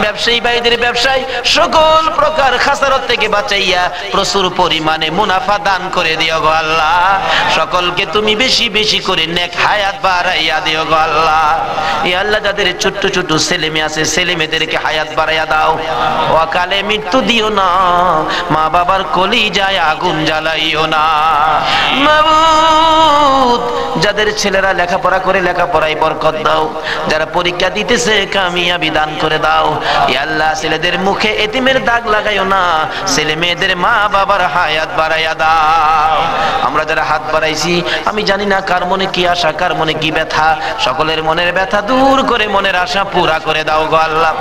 ব্যবসায়ী ভাইদের ব্যবসায় সকল প্রকার খাসারত থেকে বাঁচাইয়া প্রচুর পরিমাণে মুনাফা দান করে দিও গো আল্লাহ। সকলকে তুমি বেশি বেশি করে নেক হায়াত বাড়াইয়া দিও গো আল্লাহ। ইয়া আল্লাহ, যাদের ছোট ছোট ছেলে মেয়ে আছে, ছেলে মেয়েদেরকে হায়াত বাড়াইয়া দাও। অকালে মৃত্যু দিও না, মা বাবার কলিজায় আগুন জ্বালাইও না। মাবুদ, যাদের ছেলেরা লেখাপড়া করে লেখাপড়ায় বরকত দাও, যারা পরীক্ষা দিতেছে কামিয়াবি দান করে দাও। ইয়া আল্লাহ, ছেলেদের মুখে এতিমের দাগ লাগাইও না, ছেলে মেয়েদের মা বাবার হায়াত বাড়াইয়া দাও। আমরা যারা হাত বাড়াইছি, আমি জানি না কার মনে কি আশা, কার মনে কি ব্যথা, সকলের মনের ব্যথা দূর করে মনের আশা পুরা করে দাও গো আল্লাহ।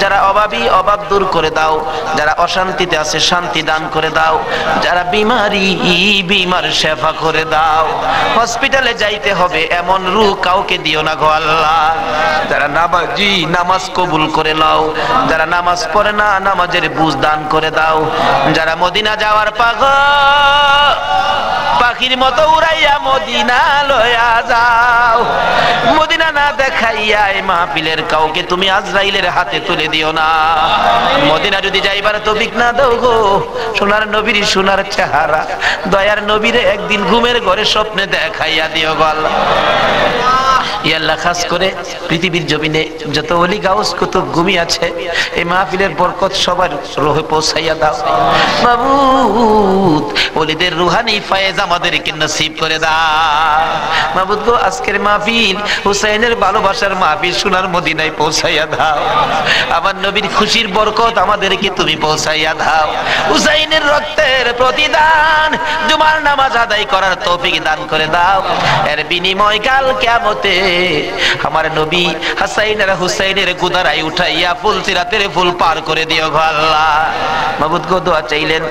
যারা অভাবী, অভাব দূর করে দাও। যারা অশান্তিতে আছে, শান্তি দান করে দাও। যারা বিমারি, বিমার শেফা করে দাও। হসপিটালে যাইতে হবে এমন রূহ কাউকে দিও না গো আল্লাহ। যারা নামাজি, নামাজ কবুল করে নাও। যারা নামাজ পড়ে না, নামাজের বুঝ দান করে দাও। যারা মদিনা যাওয়ার পাগল, পাখির মতো উড়াইয়া মদিনা লয়া যাও। মদিনা না দেখাইয়া এই মাহফিলের কাউকে তুমি আজরাইলের হাতে তুলে দিও না। মদিনা যদি যাইবার তৌফিক না দাও গো, সোনার নবীর সোনার চেহারা, দয়ার নবীরে একদিন ঘুমের ঘরে স্বপ্নে দেখাইয়া দিও গো আল্লাহ। ইয়া আল্লাহ, খাস করে পৃথিবীর জমিনে যত ওলি গাউস কুতুব ঘুমিয়ে আছে, এই মাহফিলের বরকত সবার রূহে পৌঁছাইয়া দাও। মাবুদ, ওলিদের রুহানি ফায়েজ আমাদেরকে নসিব করে দাও। মাবুদ গো, আজকের মাহফিল হুসাইনের ভালোবাসার মাহফিল, সোনার মদিনায় পৌঁছাইয়া দাও। আমার নবীর খুশির বরকত আমাদেরকে তুমি পৌঁছাইয়া দাও। হুসাইনের রক্তের প্রতিদান, জুমার নামাজ আদায় করার তৌফিক দান করে দাও। এর বিনিময় কাল কিয়ামতে আমার নবী হাসাইন আর হুসাইনের গুদারায় উঠাইয়া ফুল সিরাতের ফুল পার করে দিও গো আল্লাহ। মাবুদ গো, দোয়া চাইলেন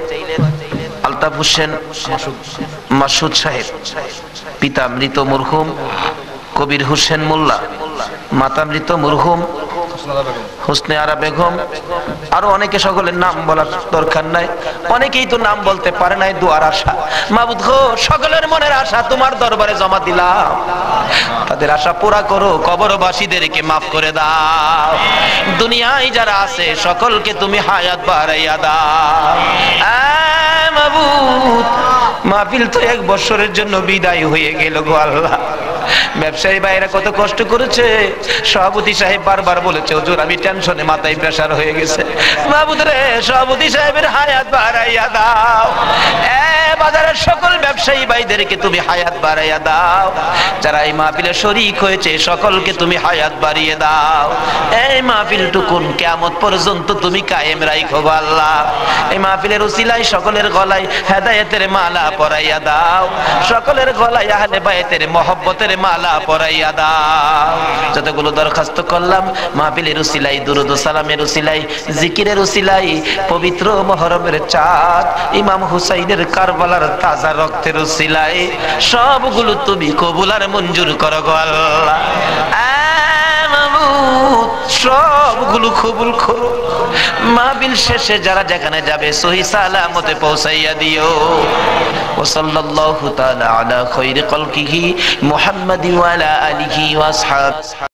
আলতাফ হোসেন মাসুদ সাহেব, পিতা মৃত মরহুম কবির হোসেন মোল্লা, মাতা মৃত মরহুম হোসনে আরা বেগম, আরো অনেকে, সকলের নাম বলার দরকার নাই, অনেকেই তো নাম বলতে পারে নাই। দুয়ার আশা, মাবুদ গো, সকলের মনের আশা তোমার দরবারে জমা দিলাম, তাদের আশা পুরা করো। কবরবাসীদেরকে মাফ করে দাও। দুনিয়ায় যারা আছে সকলকে তুমি হায়াত বাড়াইয়া দাও। মাবুদ, মাহফিল তো 1 বছরের জন্য বিদায় হয়ে গেল গো আল্লাহ। ব্যবসায়ী ভাইরা কত কষ্ট করেছে। সভাপতি সাহেব বারবার বলেছে, হুজুর আমি টেনশনে মাথায় প্রেসার হয়ে গেছে। মাহবুদ রে, সভাপতি সাহেবের হায়াত বাড়াইয়া দাও। বাজারের সকল ব্যবসায়ী ভাইদেরকে তুমি হায়াত বাড়াইয়া দাও। যারা এই মাহফিলে শরীক হয়েছে সকলকে তুমি হায়াত বাড়িয়ে দাও। এই মাহফিলটুকুন কিয়ামত পর্যন্ত তুমি কায়েম রাখো গো আল্লাহ। এই মাহফিলের উসিলায় সকলের গলায় হেদায়েতের মালা পরাইয়া দাও। সকলের গলায় আহলে বাইতের মহব্বতের মহব্বতের মালা পরাইয়া দাও। যতগুলো দরখাস্ত করলাম মাহফিলের উসিলাই, দুরূদ ও সালামের উসিলাই, জিকিরের উসিলাই, পবিত্র মুহররমের চাঁদ ইমাম হুসাইনের কারবালার তাজা রক্তের উসিলাই সবগুলো তুমি কবুল আর মঞ্জুর করো গো আল্লাহ। সবগুলো কবুল করো। মাহফিল শেষে যারা যেখানে যাবে সহি সালামতে পৌঁছাইয়া দিও। ওয়া সাল্লাল্লাহু তাআলা আলা খায়রি খালকিহি মুহাম্মাদি ওয়া আলা আলিহি ওয়া আসহাবিহি।